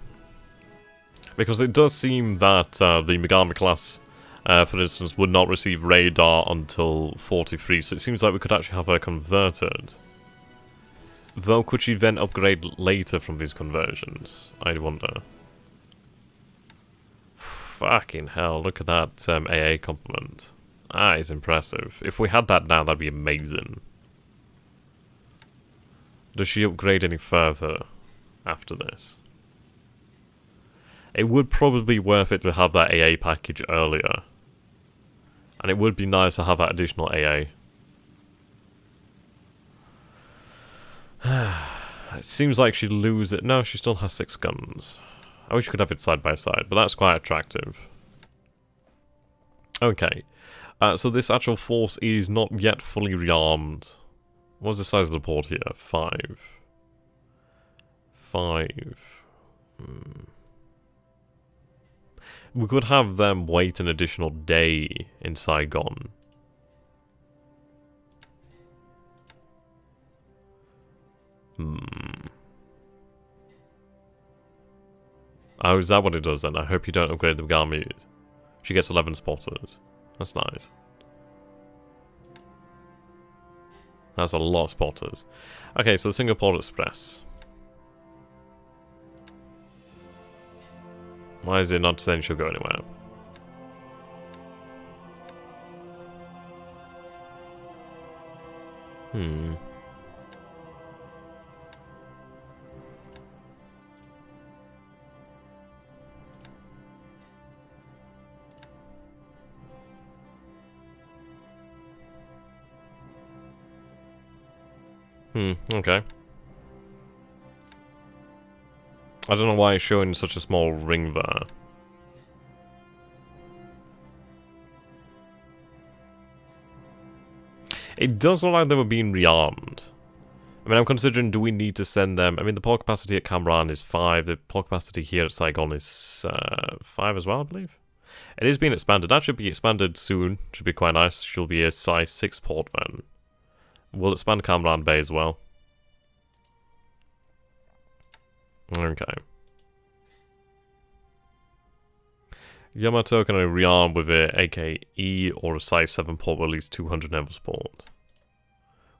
[SPEAKER 1] Because it does seem that the Megami class, for instance, would not receive radar until 43, so it seems like we could actually have her converted. Though, could she then upgrade later from these conversions? I wonder. Fucking hell, look at that AA compliment. That is impressive. If we had that now, that'd be amazing. Does she upgrade any further after this? It would probably be worth it to have that AA package earlier. And it would be nice to have that additional AA. It seems like she'd lose it. No, she still has 6 guns. I wish you could have it side by side, but that's quite attractive. Okay. So this actual force is not yet fully rearmed. What's the size of the port here? 5. 5. We could have them wait an additional day in Saigon. Oh, is that what it does then? I hope you don't upgrade the Megami. She gets 11 spotters. That's nice. That's a lot of spotters. Okay, so the Singapore Express. Why is it not saying she'll go anywhere? Okay. I don't know why it's showing such a small ring there. It does look like they were being rearmed. I mean, I'm considering, do we need to send them... I mean, the port capacity at Cambran is 5. The port capacity here at Saigon is 5 as well, I believe. It is being expanded. That should be expanded soon. Should be quite nice. She'll be a size 6 port then. We'll expand Cambran Bay as well. Okay. Yamato can I rearm with a AKE or a size 7 port with at least 200 naval support.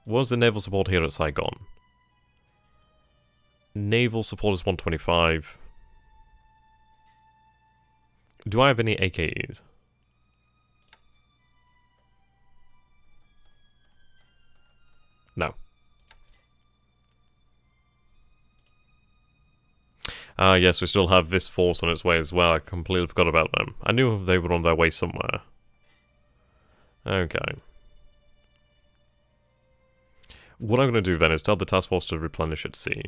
[SPEAKER 1] What's the naval support here at Saigon? Naval support is 125. Do I have any AKEs? No. Ah, yes, we still have this force on its way as well. I completely forgot about them. I knew they were on their way somewhere. Okay. What I'm going to do then is tell the task force to replenish at sea.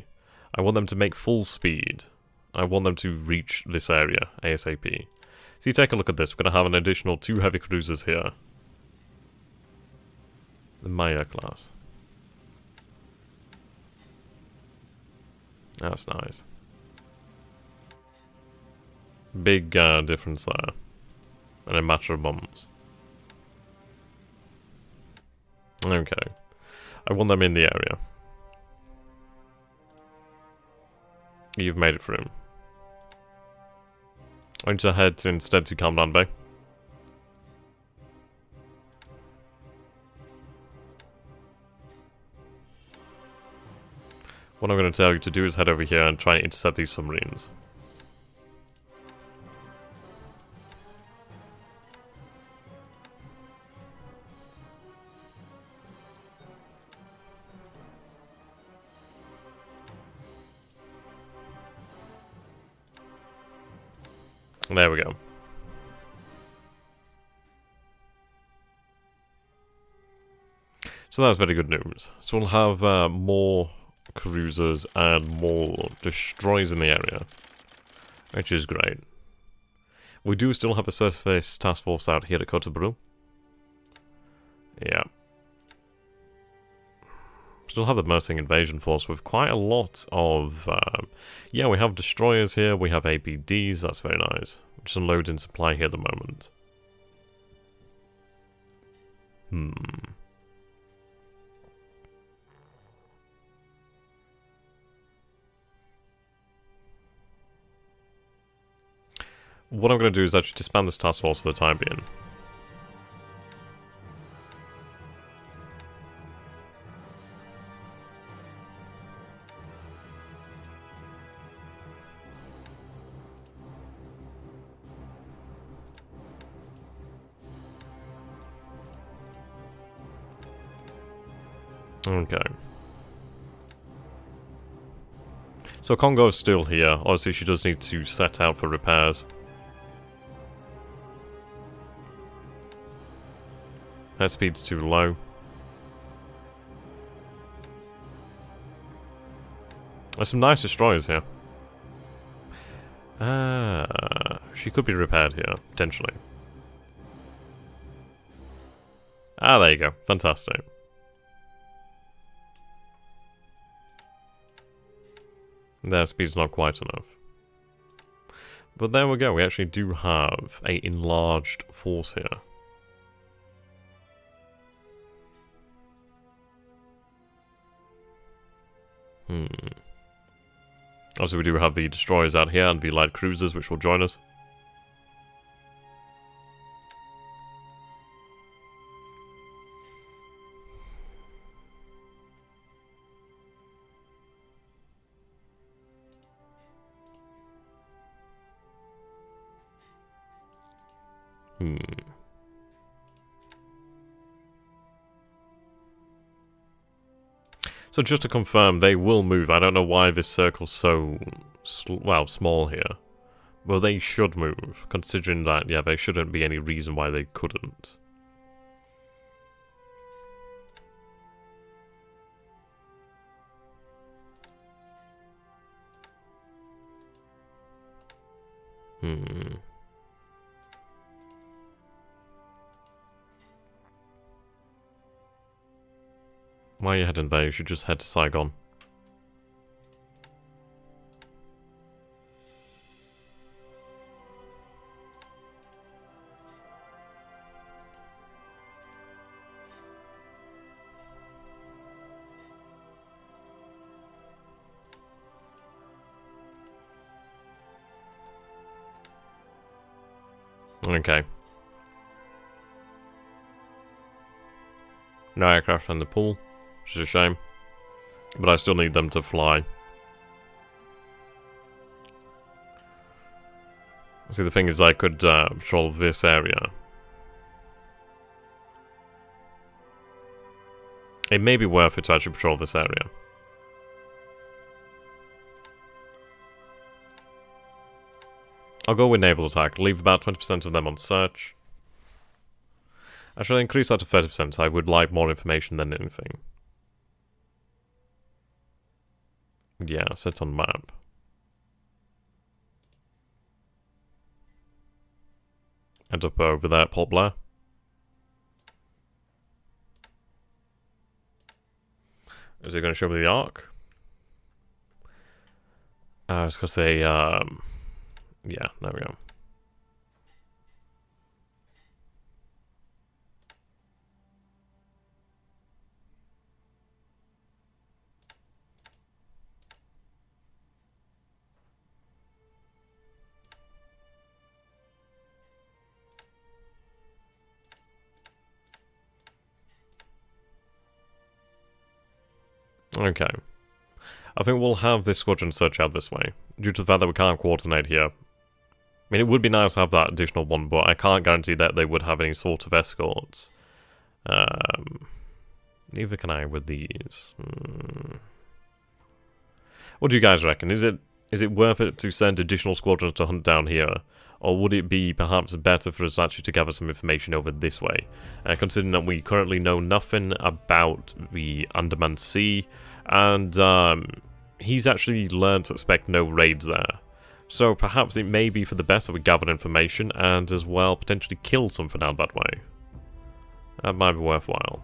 [SPEAKER 1] I want them to make full speed. I want them to reach this area ASAP. So you take a look at this. We're going to have an additional 2 heavy cruisers here. The Malaya class. That's nice. Big difference there. And a matter of months. Okay. I want them in the area. You've made it through. I need to head instead to Cambran Bay. What I'm going to tell you to do is head over here and try and intercept these submarines. There we go. So that's very good news. So we'll have more cruisers and more destroyers in the area, which is great. We do still have a surface task force out here at Kotoburu. Yeah. Still have the Mersing invasion force with quite a lot of... yeah, we have destroyers here, we have APDs, that's very nice. Just unloading supply here at the moment. What I'm going to do is actually disband this task force for the time being. Okay. So Congo is still here. Obviously she does need to set out for repairs. Her speed's too low. There's some nice destroyers here. She could be repaired here, potentially. Ah, there you go. Fantastic. Their speed's not quite enough. But there we go, we actually do have an enlarged force here. Also, we do have the destroyers out here and the light cruisers which will join us. So just to confirm, they will move. I don't know why this circle's so, well, small here. Well, they should move, considering that, yeah, there shouldn't be any reason why they couldn't. Hmm. Why are you heading there? You should just head to Saigon. Okay. No aircraft in the pool, which is a shame. But I still need them to fly. See, the thing is, I could patrol this area. It may be worth it to actually patrol this area. I'll go with naval attack. Leave about 20% of them on search. I shall increase that to 30%. I would like more information than anything. Yeah, set on map. End up over there at Port Blair. Is it going to show me the arc? It's because they, yeah, there we go. Okay. I think we'll have this squadron search out this way, due to the fact that we can't coordinate here. I mean, it would be nice to have that additional one, but I can't guarantee that they would have any sort of escorts. Neither can I with these. What do you guys reckon? Is it worth it to send additional squadrons to hunt down here? Or would it be perhaps better for us actually to gather some information over this way? Considering that we currently know nothing about the Andaman Sea, and he's actually learned to expect no raids there. So perhaps it may be for the best that we gather information, and as well potentially kill something out that way. That might be worthwhile.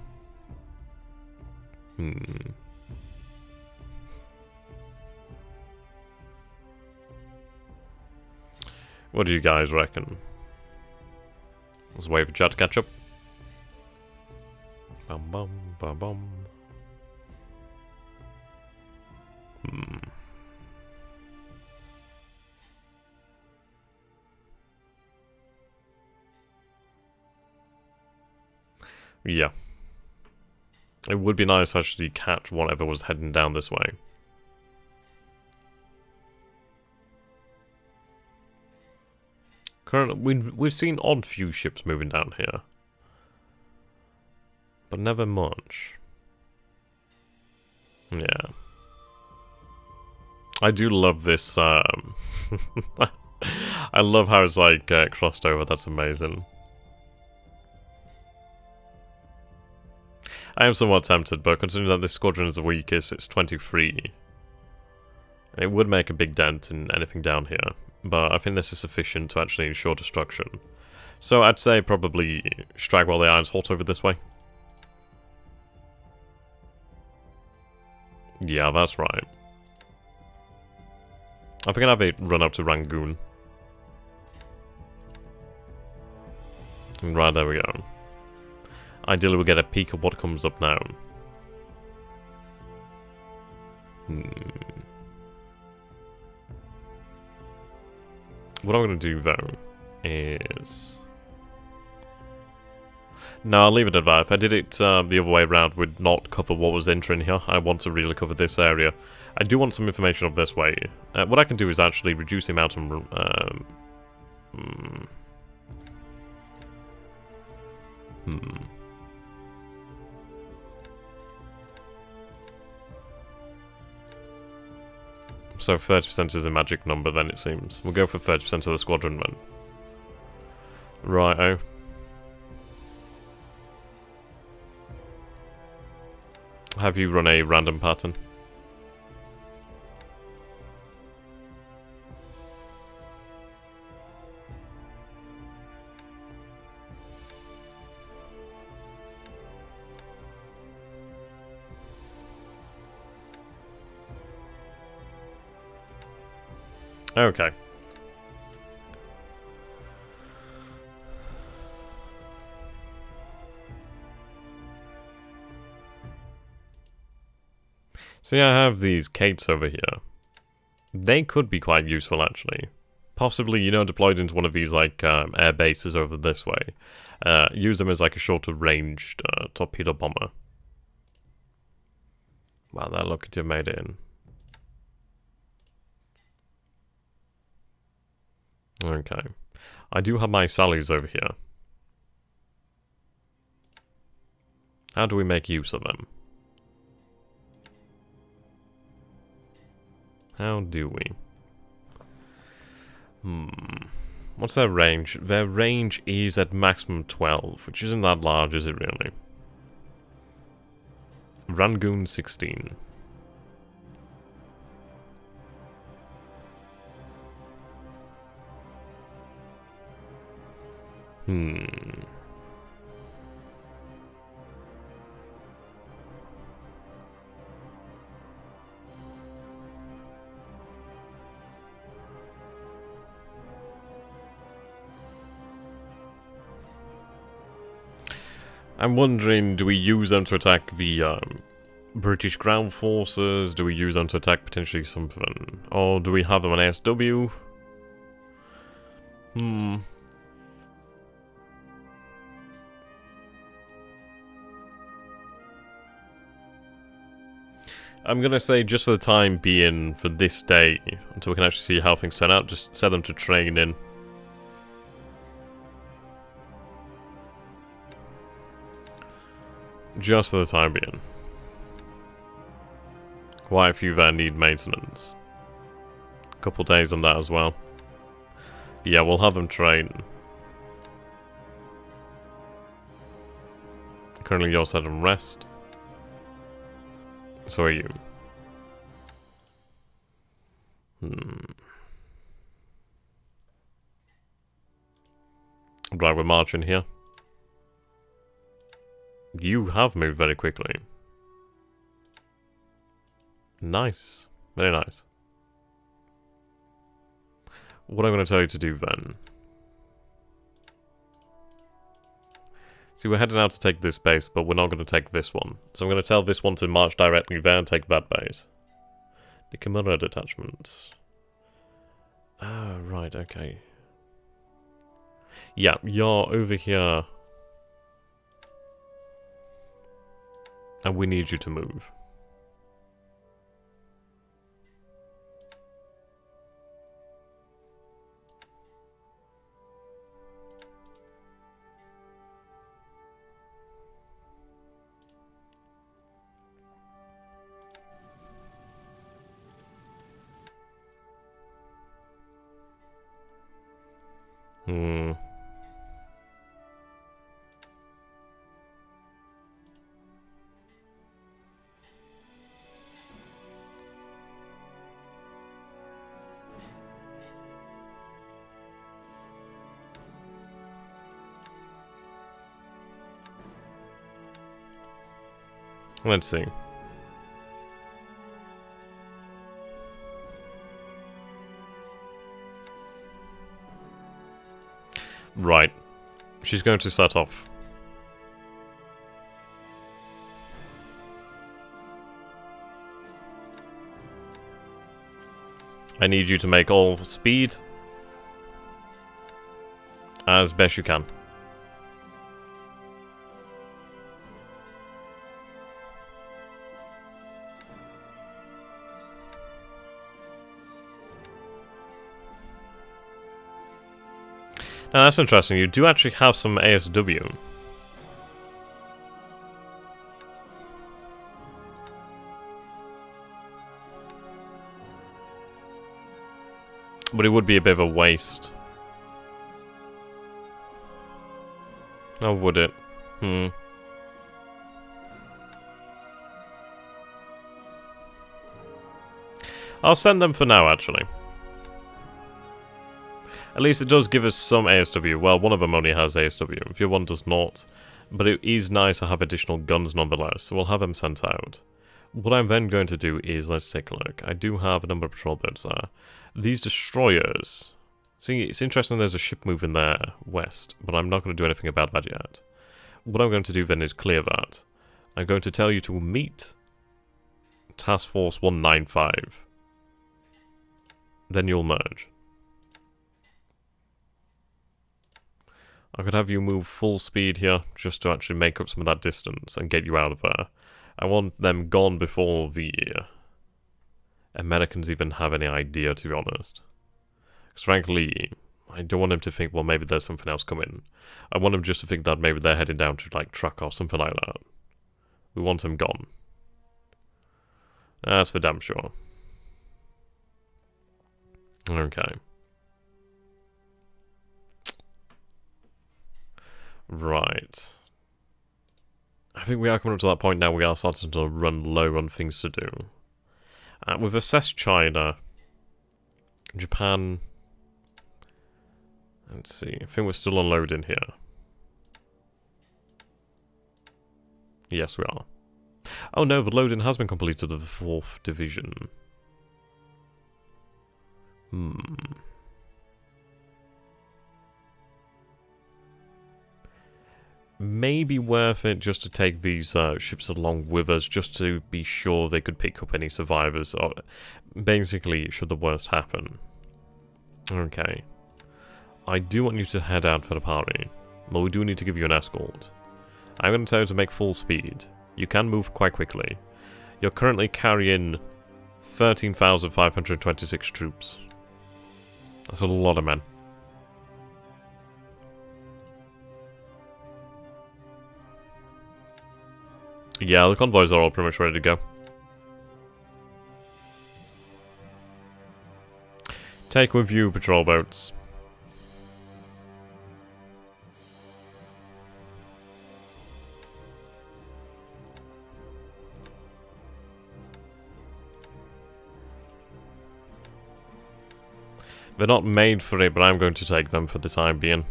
[SPEAKER 1] What do you guys reckon? Let's wait for chat to catch up. Bum bum bum bum. Yeah. It would be nice to actually catch whatever was heading down this way. Currently, we've seen odd few ships moving down here. But never much. Yeah. I do love this, I love how it's like crossed over, that's amazing. I am somewhat tempted, but considering that this squadron is the weakest, it's 23. It would make a big dent in anything down here, but I think this is sufficient to actually ensure destruction. So I'd say probably strike while the iron's hot over this way. Yeah, that's right. I think I'll have a run up to Rangoon. Right, there we go. Ideally, we'll get a peek of what comes up now. What I'm going to do, though, is... No, I'll leave it at that. If I did it the other way around, would not cover what was entering here. I want to really cover this area. I do want some information of this way. What I can do is actually reduce the amount of... So 30% is a magic number then, it seems. We'll go for 30% of the squadron then. Righto. Have you run a random pattern? Okay. So yeah, I have these Kates over here. They could be quite useful, actually. Possibly, you know, deployed into one of these, like, air bases over this way. Use them as, like, a shorter ranged torpedo bomber. Wow, they're lucky to have made it in. Okay. I do have my Sallys over here. How do we make use of them? How do we? What's their range? Their range is at maximum 12, which isn't that large, is it really? Rangoon 16. I'm wondering, do we use them to attack the British ground forces? Do we use them to attack potentially something? Or do we have them on ASW? I'm gonna say, just for the time being, for this day, until we can actually see how things turn out, just set them to train in. Just for the time being. Quite a few there need maintenance. A couple days on that as well. Yeah, we'll have them train. Currently you're set on rest. So are you. Right, we're marching here. You have moved very quickly. Nice. Very nice. What I'm going to tell you to do then. See, we're heading out to take this base, but we're not going to take this one. So I'm going to tell this one to march directly there and take that base. The Kimura detachment. Ah, right, okay. Yeah, you're over here. And we need you to move. Let's see. Right. She's going to set off. I need you to make all speed as best you can. Now that's interesting, you do actually have some ASW. But it would be a bit of a waste. Oh, would it? I'll send them for now, actually. At least it does give us some ASW. Well, one of them only has ASW. The other one does not. But it is nice to have additional guns nonetheless, so we'll have them sent out. What I'm then going to do is, let's take a look. I do have a number of patrol boats there. These destroyers... See, it's interesting there's a ship moving there west, but I'm not going to do anything about that yet. What I'm going to do then is clear that. I'm going to tell you to meet Task Force 195. Then you'll merge. I could have you move full speed here, just to actually make up some of that distance and get you out of there. I want them gone before the Americans even have any idea, to be honest. Because frankly, I don't want them to think, well, maybe there's something else coming. I want them just to think that maybe they're heading down to, like, truck or something like that. We want them gone. That's for damn sure. Okay. Right. I think we are coming up to that point now. We are starting to run low on things to do. We've assessed China. Japan. Let's see. I think we're still unloading here. Yes, we are. Oh no, the loading has been completed of the 4th Division. Maybe worth it just to take these ships along with us, just to be sure they could pick up any survivors, or basically, should the worst happen. Okay. I do want you to head out for the party, but we do need to give you an escort. I'm going to tell you to make full speed. You can move quite quickly. You're currently carrying 13,526 troops. That's a lot of men. Yeah, the convoys are all pretty much ready to go. Take with you patrol boats. They're not made for it, but I'm going to take them for the time being.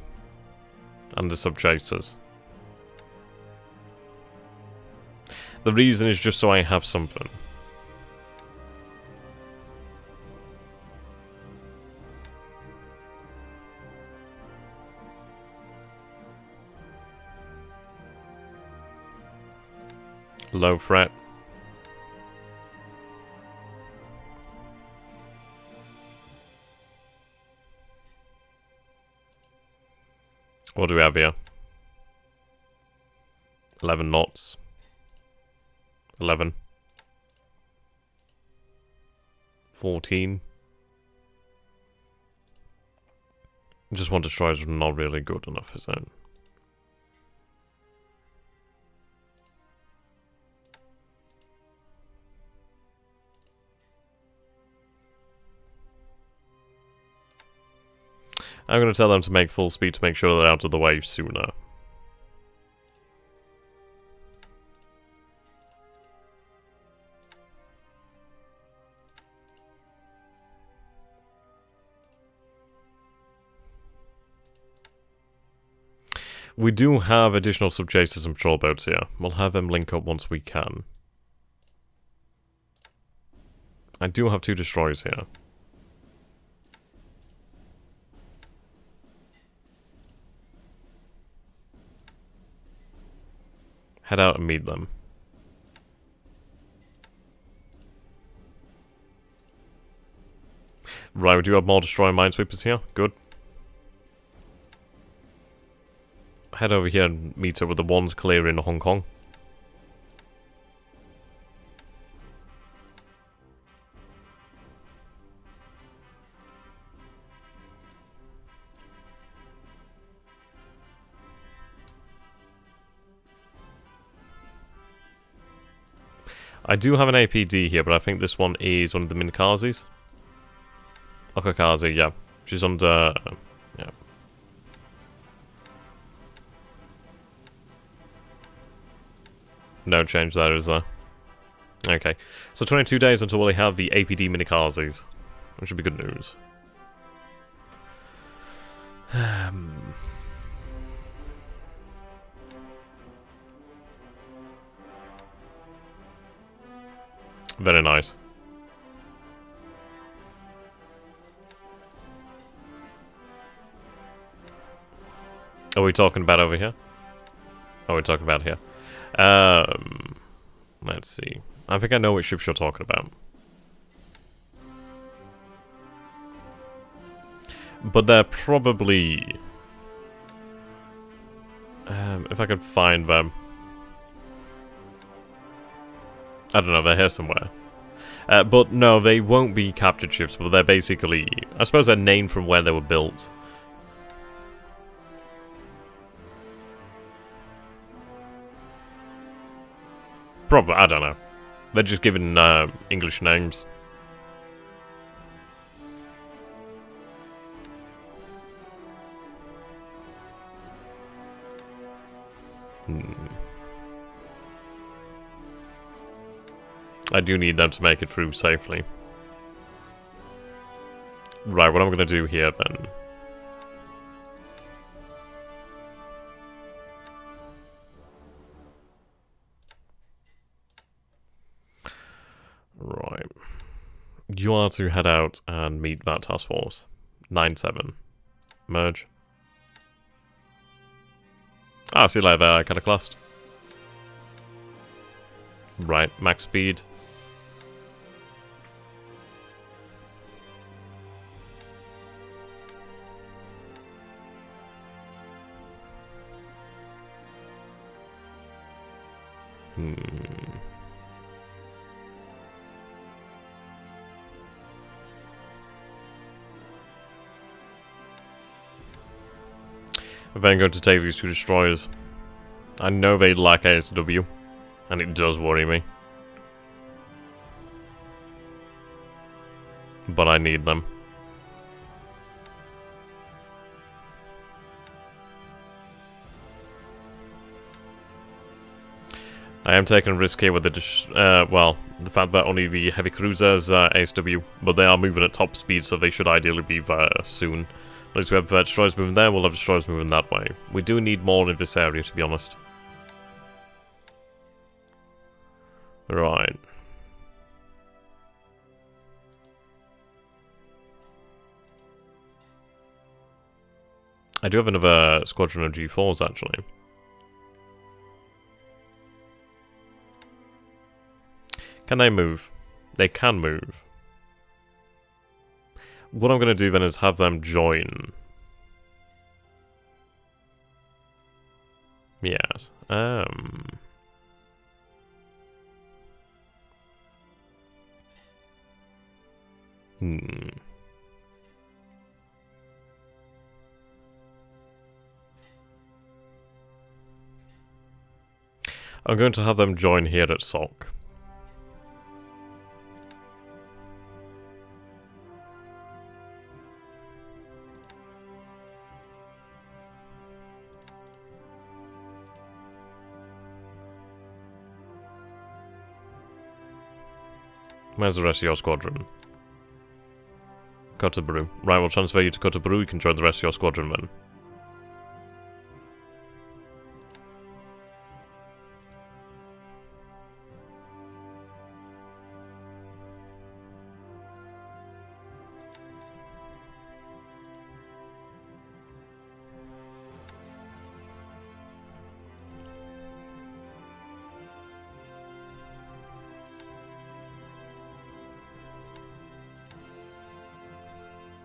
[SPEAKER 1] And the sub-chasers. The reason is just so I have something. Low threat. What do we have here? 11 knots. 11. 14. Just one destroyer is not really good enough, is it? I'm going to tell them to make full speed to make sure they're out of the way sooner. We do have additional sub-chasers and patrol boats here. We'll have them link up once we can. I do have 2 destroyers here. Head out and meet them. Right, we do have more destroyer minesweepers here. Good. Head over here and meet up with the ones clear in Hong Kong. I do have an APD here, but I think this one is one of the Minikazes. Okakaze, yeah. She's under... yeah. No change there, is there? Okay. So 22 days until we have the APD Minikazes. Which should be good news. Very nice. Are we talking about over here? Oh, we're talking about here. Let's see. I think I know which ships you're talking about. But they're probably... if I could find them... I don't know, they're here somewhere. But no, they won't be captured ships, but they're basically... I suppose they're named from where they were built. Probably, I don't know. They're just given English names. I do need them to make it through safely. Right, what I'm going to do here then... Right. You are to head out and meet that task force. 9-7. Merge. Ah, see you later there, Iconoclast. Right, max speed. I'm then going to take these 2 destroyers. I know they lack ASW, and it does worry me. But I need them. I am taking a risk here with the the fact that only the heavy cruisers ASW, but they are moving at top speed, so they should ideally be there soon. At least we have destroyers moving there, we'll have destroyers moving that way. We do need more in this area, to be honest. Right. I do have another squadron of G4s, actually. Can they move? They can move. What I'm going to do then is have them join. Yes. I'm going to have them join here at SOC. Where's the rest of your squadron? Cotabru. Right, we'll transfer you to Cotabru. You can join the rest of your squadron then.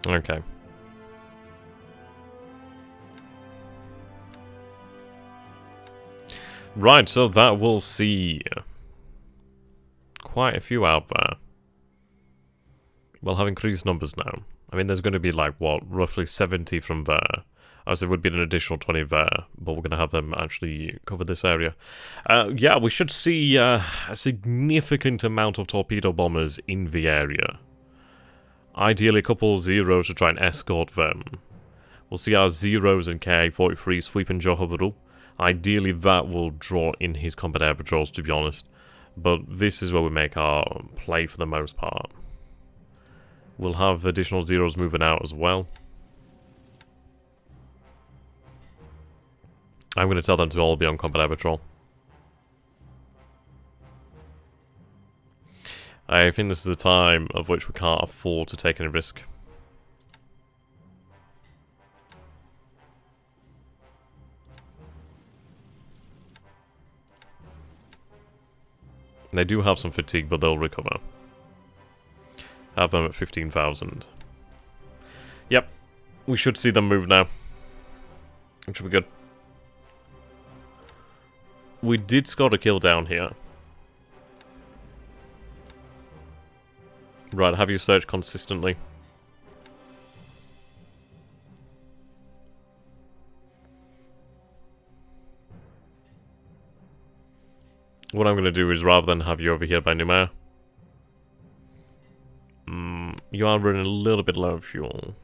[SPEAKER 1] Okay. Right, so that will see quite a few out there. We'll have increased numbers now. I mean, there's going to be like, what, roughly 70 from there. As there would be an additional 20 there, but we're going to have them actually cover this area. Yeah, we should see a significant amount of torpedo bombers in the area. Ideally, a couple zeros to try and escort them. We'll see our zeros and KA-43 sweeping Johor. Ideally, that will draw in his combat air patrols, to be honest. But this is where we make our play for the most part. We'll have additional zeros moving out as well. I'm going to tell them to all be on combat air patrol. I think this is a time of which we can't afford to take any risk. They do have some fatigue, but they'll recover. Have them at 15,000. Yep. We should see them move now. It should be good. We did score a kill down here. Right, have you searched consistently? What I'm going to do is, rather than have you over here by Naval, you are running a little bit low of fuel.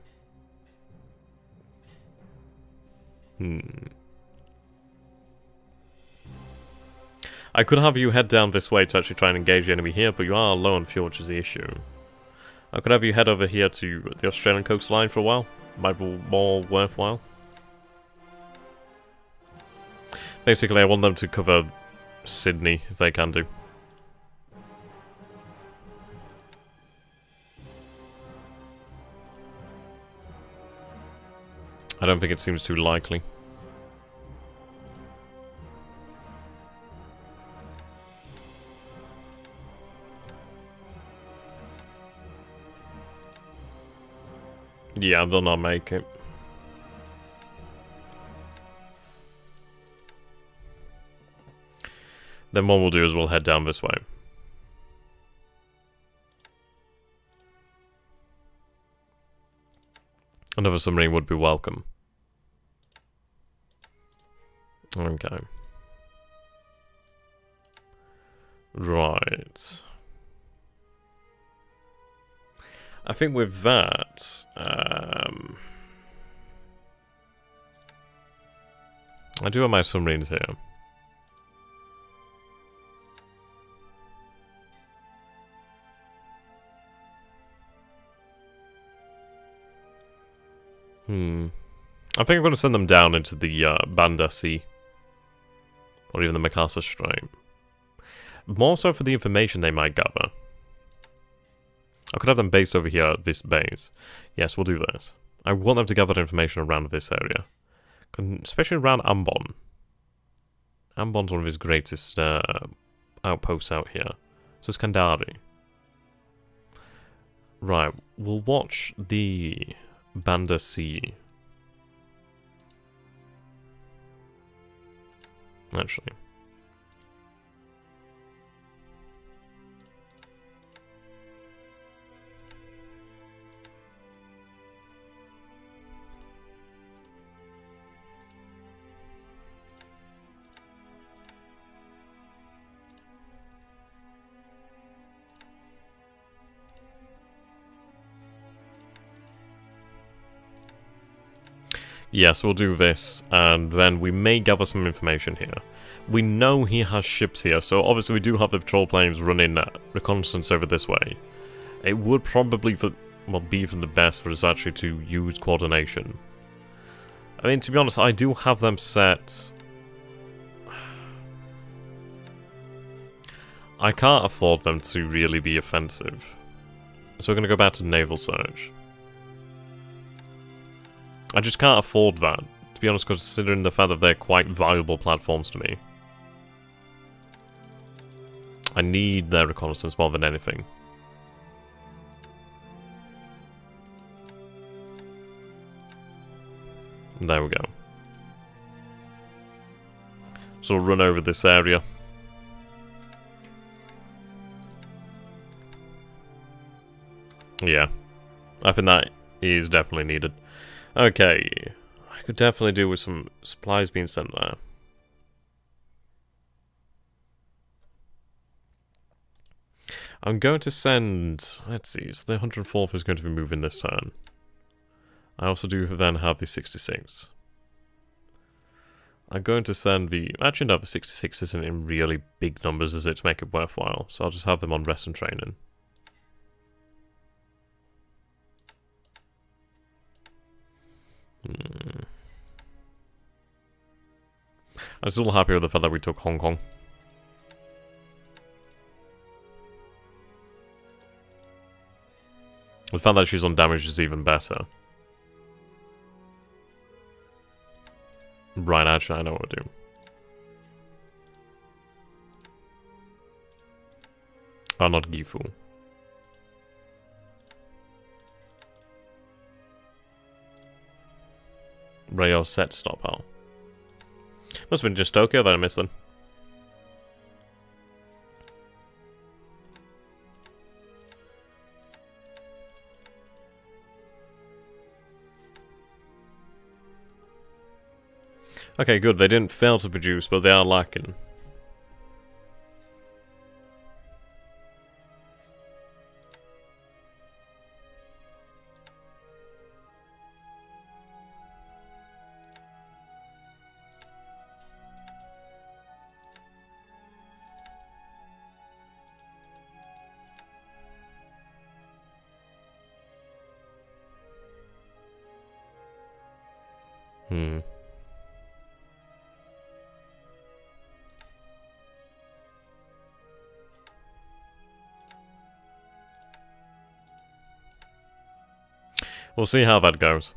[SPEAKER 1] I could have you head down this way to actually try and engage the enemy here, but you are low on fuel, which is the issue. I could have you head over here to the Australian coastline for a while. Might be more worthwhile. Basically, I want them to cover Sydney, if they can do. I don't think it seems too likely. Yeah, they'll not make it. Then what we'll do is we'll head down this way. Another submarine would be welcome. Okay. Right. I think with that, I do have my submarines here. I think I'm going to send them down into the Banda Sea. Or even the Macassar Strait. More so for the information they might gather. I could have them based over here at this base. Yes, we'll do this. I want them to gather information around this area. Especially around Ambon. Ambon's one of his greatest outposts out here. So is Kandari. Right, we'll watch the Banda Sea. Actually. Yes, we'll do this, and then we may gather some information here. We know he has ships here, so obviously we do have the patrol planes running reconnaissance over this way. It would probably be for the best for us actually to use coordination. I mean, to be honest, I do have them set. I can't afford them to really be offensive. So we're going to go back to naval search. I just can't afford that, to be honest, considering the fact that they're quite valuable platforms to me. I need their reconnaissance more than anything. There we go. So we'll run over this area. Yeah. I think that is definitely needed. Okay. I could definitely do with some supplies being sent there. I'm going to send... Let's see. So the 104th is going to be moving this turn. I also do then have the 66. I'm going to send the... Actually, no, the 66 isn't in really big numbers, is it, to make it worthwhile. So I'll just have them on rest and training. I'm still happy with the fact that we took Hong Kong. The fact that she's undamaged is even better. Right, actually, I know what to do. Oh, not Gifu. Rayo set stockpile. Must have been just Tokyo that I missed then. Okay, good. They didn't fail to produce, but they are lacking. We'll see how that goes.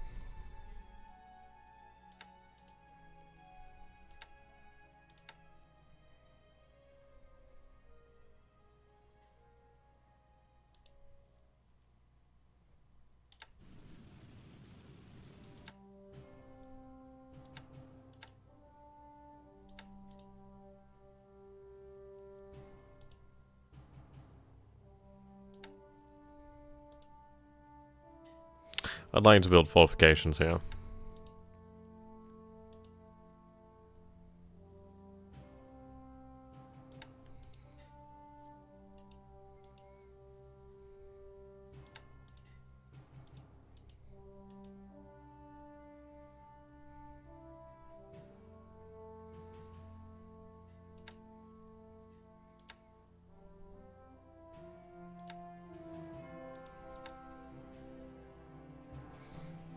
[SPEAKER 1] I'd like to build fortifications here.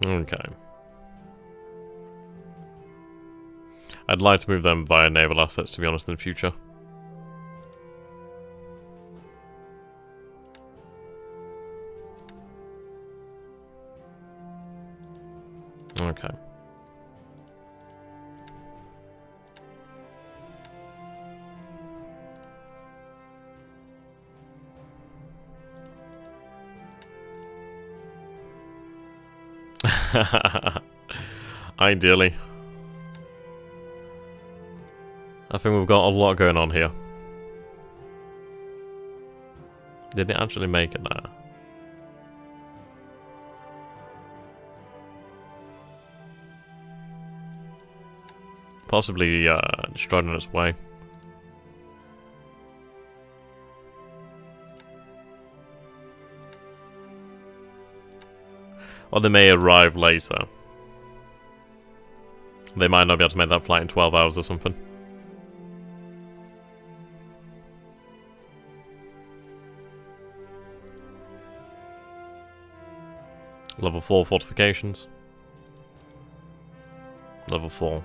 [SPEAKER 1] Okay. I'd like to move them via naval assets, to be honest, in the future. Okay. Ideally. I think we've got a lot going on here. Did it actually make it there? Possibly destroyed on its way. Or they may arrive later. They might not be able to make that flight in 12 hours or something. Level 4 fortifications. Level 4.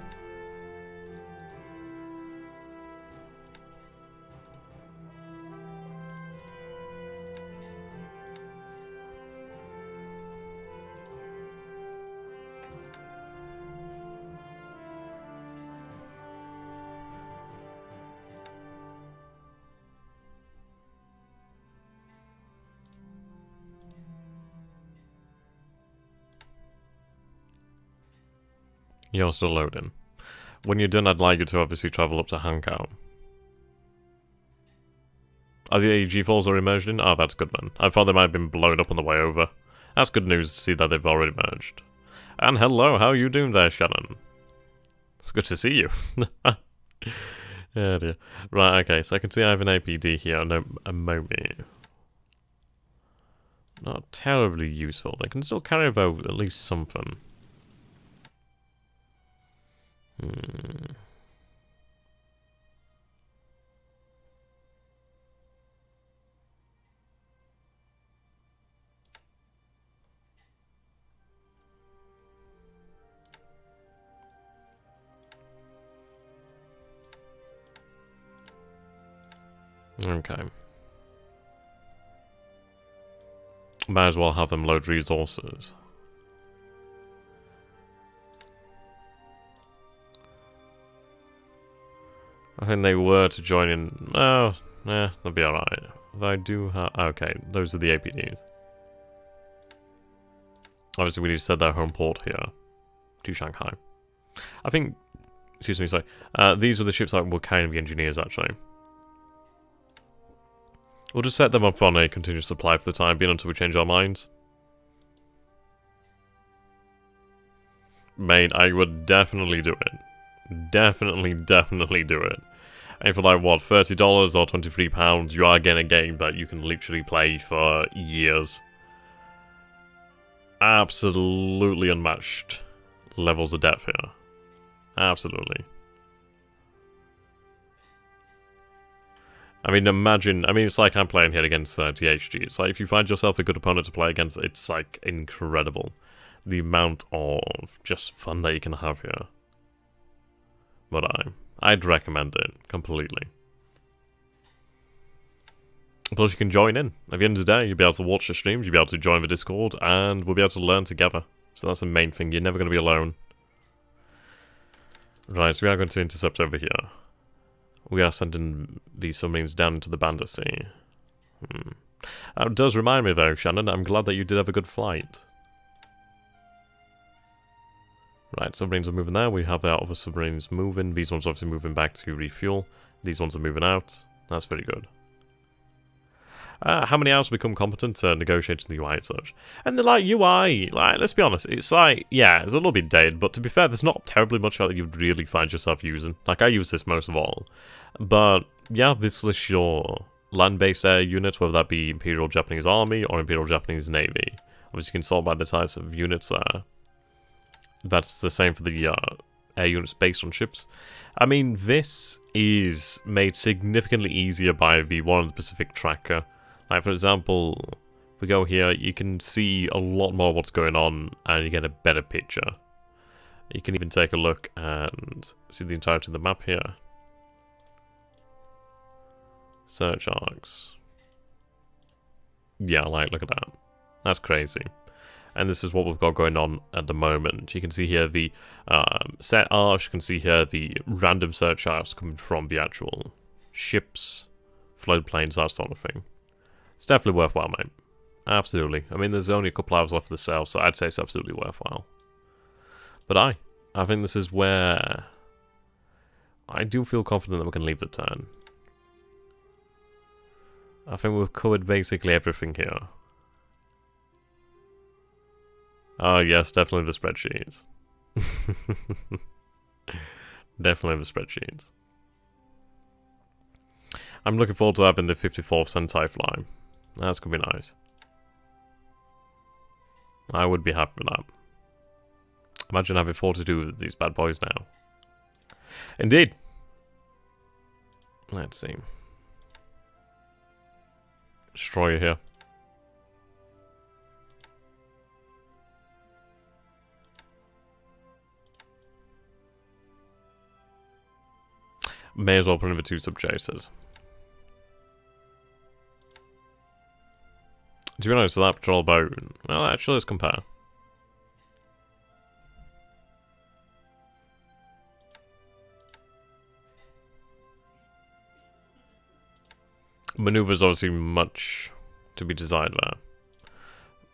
[SPEAKER 1] You're still loading. When you're done, I'd like you to obviously travel up to Hankow. Are the AEG falls already merged in? Oh, that's good then. I thought they might have been blown up on the way over. That's good news to see that they've already merged. And hello, how are you doing there, Shannon? It's good to see you. Oh dear. Right, okay, so I can see I have an APD here, no, a Momi. Not terribly useful. They can still carry about at least something. Okay. Might as well have them load resources. I think they were to join in. Oh, yeah, they'll be alright. If I do have. Okay, those are the APDs. Obviously, we need to set their home port here to Shanghai. I think. Excuse me, sorry. These were the ships that were carrying the engineers, actually. We'll just set them up on a continuous supply for the time being until we change our minds. Mate, I would definitely do it. Definitely do it. And for like, what, $30 or £23, you are getting a game that you can literally play for years. Absolutely unmatched levels of depth here. Absolutely. I mean, imagine, it's like I'm playing here against THG. It's like, if you find yourself a good opponent to play against, it's like incredible. The amount of just fun that you can have here. But I'd recommend it completely. Plus, you can join in. At the end of the day, you'll be able to watch the streams, you'll be able to join the Discord, and we'll be able to learn together. So that's the main thing. You're never going to be alone. Right, so we are going to intercept over here. We are sending these submarines down into the Bandar Sea. That does remind me, though, Shannon. I'm glad that you did have a good flight. Right, submarines are moving there. We have our other submarines moving. These ones obviously moving back to refuel. These ones are moving out. That's very good. How many hours become competent negotiating the UI and such? And the UI, let's be honest, it's like, yeah, it's a little bit dated, but to be fair, there's not terribly much that you'd really find yourself using. Like, I use this most of all. But, yeah, this lists your land-based air units, whether that be Imperial Japanese Army or Imperial Japanese Navy. Obviously, you can sort by the types of units there. That's the same for the air units based on ships. I mean, this is made significantly easier by the War of the Pacific tracker. Like, for example, if we go here, you can see a lot more of what's going on, and you get a better picture. You can even take a look and see the entirety of the map here. Search arcs. Yeah, like, look at that. That's crazy. And this is what we've got going on at the moment. You can see here the set arcs, you can see here the random search arcs coming from the actual ships, floodplains, that sort of thing. It's definitely worthwhile, mate. Absolutely. I mean, there's only a couple hours left of the sale, so I'd say it's absolutely worthwhile. But I think this is where I do feel confident that we can leave the turn. I think we've covered basically everything here. Oh yes, definitely the spreadsheets. Definitely the spreadsheets. I'm looking forward to having the 54th Sentai fly. That's gonna be nice. I would be happy with that. Imagine having 42 of these bad boys now. Indeed. Let's see. Destroyer here. May as well put in the 2 sub-chasers. To be honest, that patrol boat... Well, actually, let's compare. Maneuver's obviously much to be desired there.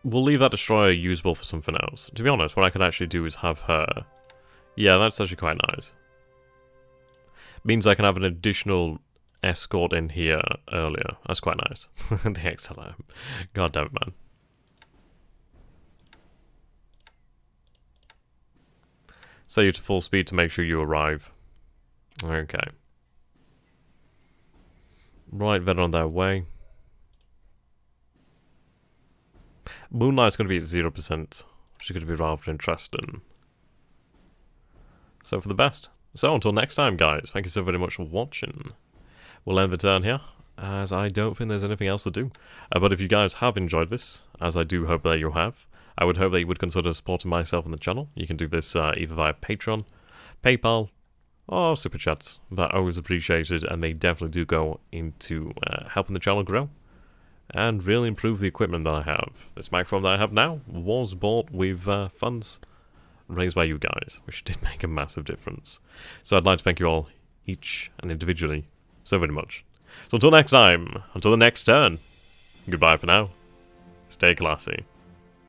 [SPEAKER 1] We'll leave that destroyer usable for something else. To be honest, what I could actually do is have her... Yeah, that's actually quite nice. Means I can have an additional escort in here earlier. That's quite nice. The XLM. God damn it, man. Set you to full speed to make sure you arrive. Okay. Right, then on their way. Moonlight's going to be at 0%, which is going to be rather interesting. So for the best. So until next time, guys, thank you so very much for watching. We'll end the turn here, as I don't think there's anything else to do. But if you guys have enjoyed this, as I do hope that you have, I would hope that you would consider supporting myself on the channel. You can do this either via Patreon, PayPal, or Super Chats. That always appreciated, and they definitely do go into helping the channel grow. and really improve the equipment that I have. This microphone that I have now was bought with funds raised by you guys, which did make a massive difference. So I'd like to thank you all, each and individually, so very much. So until next time, until the next turn, goodbye for now. Stay classy.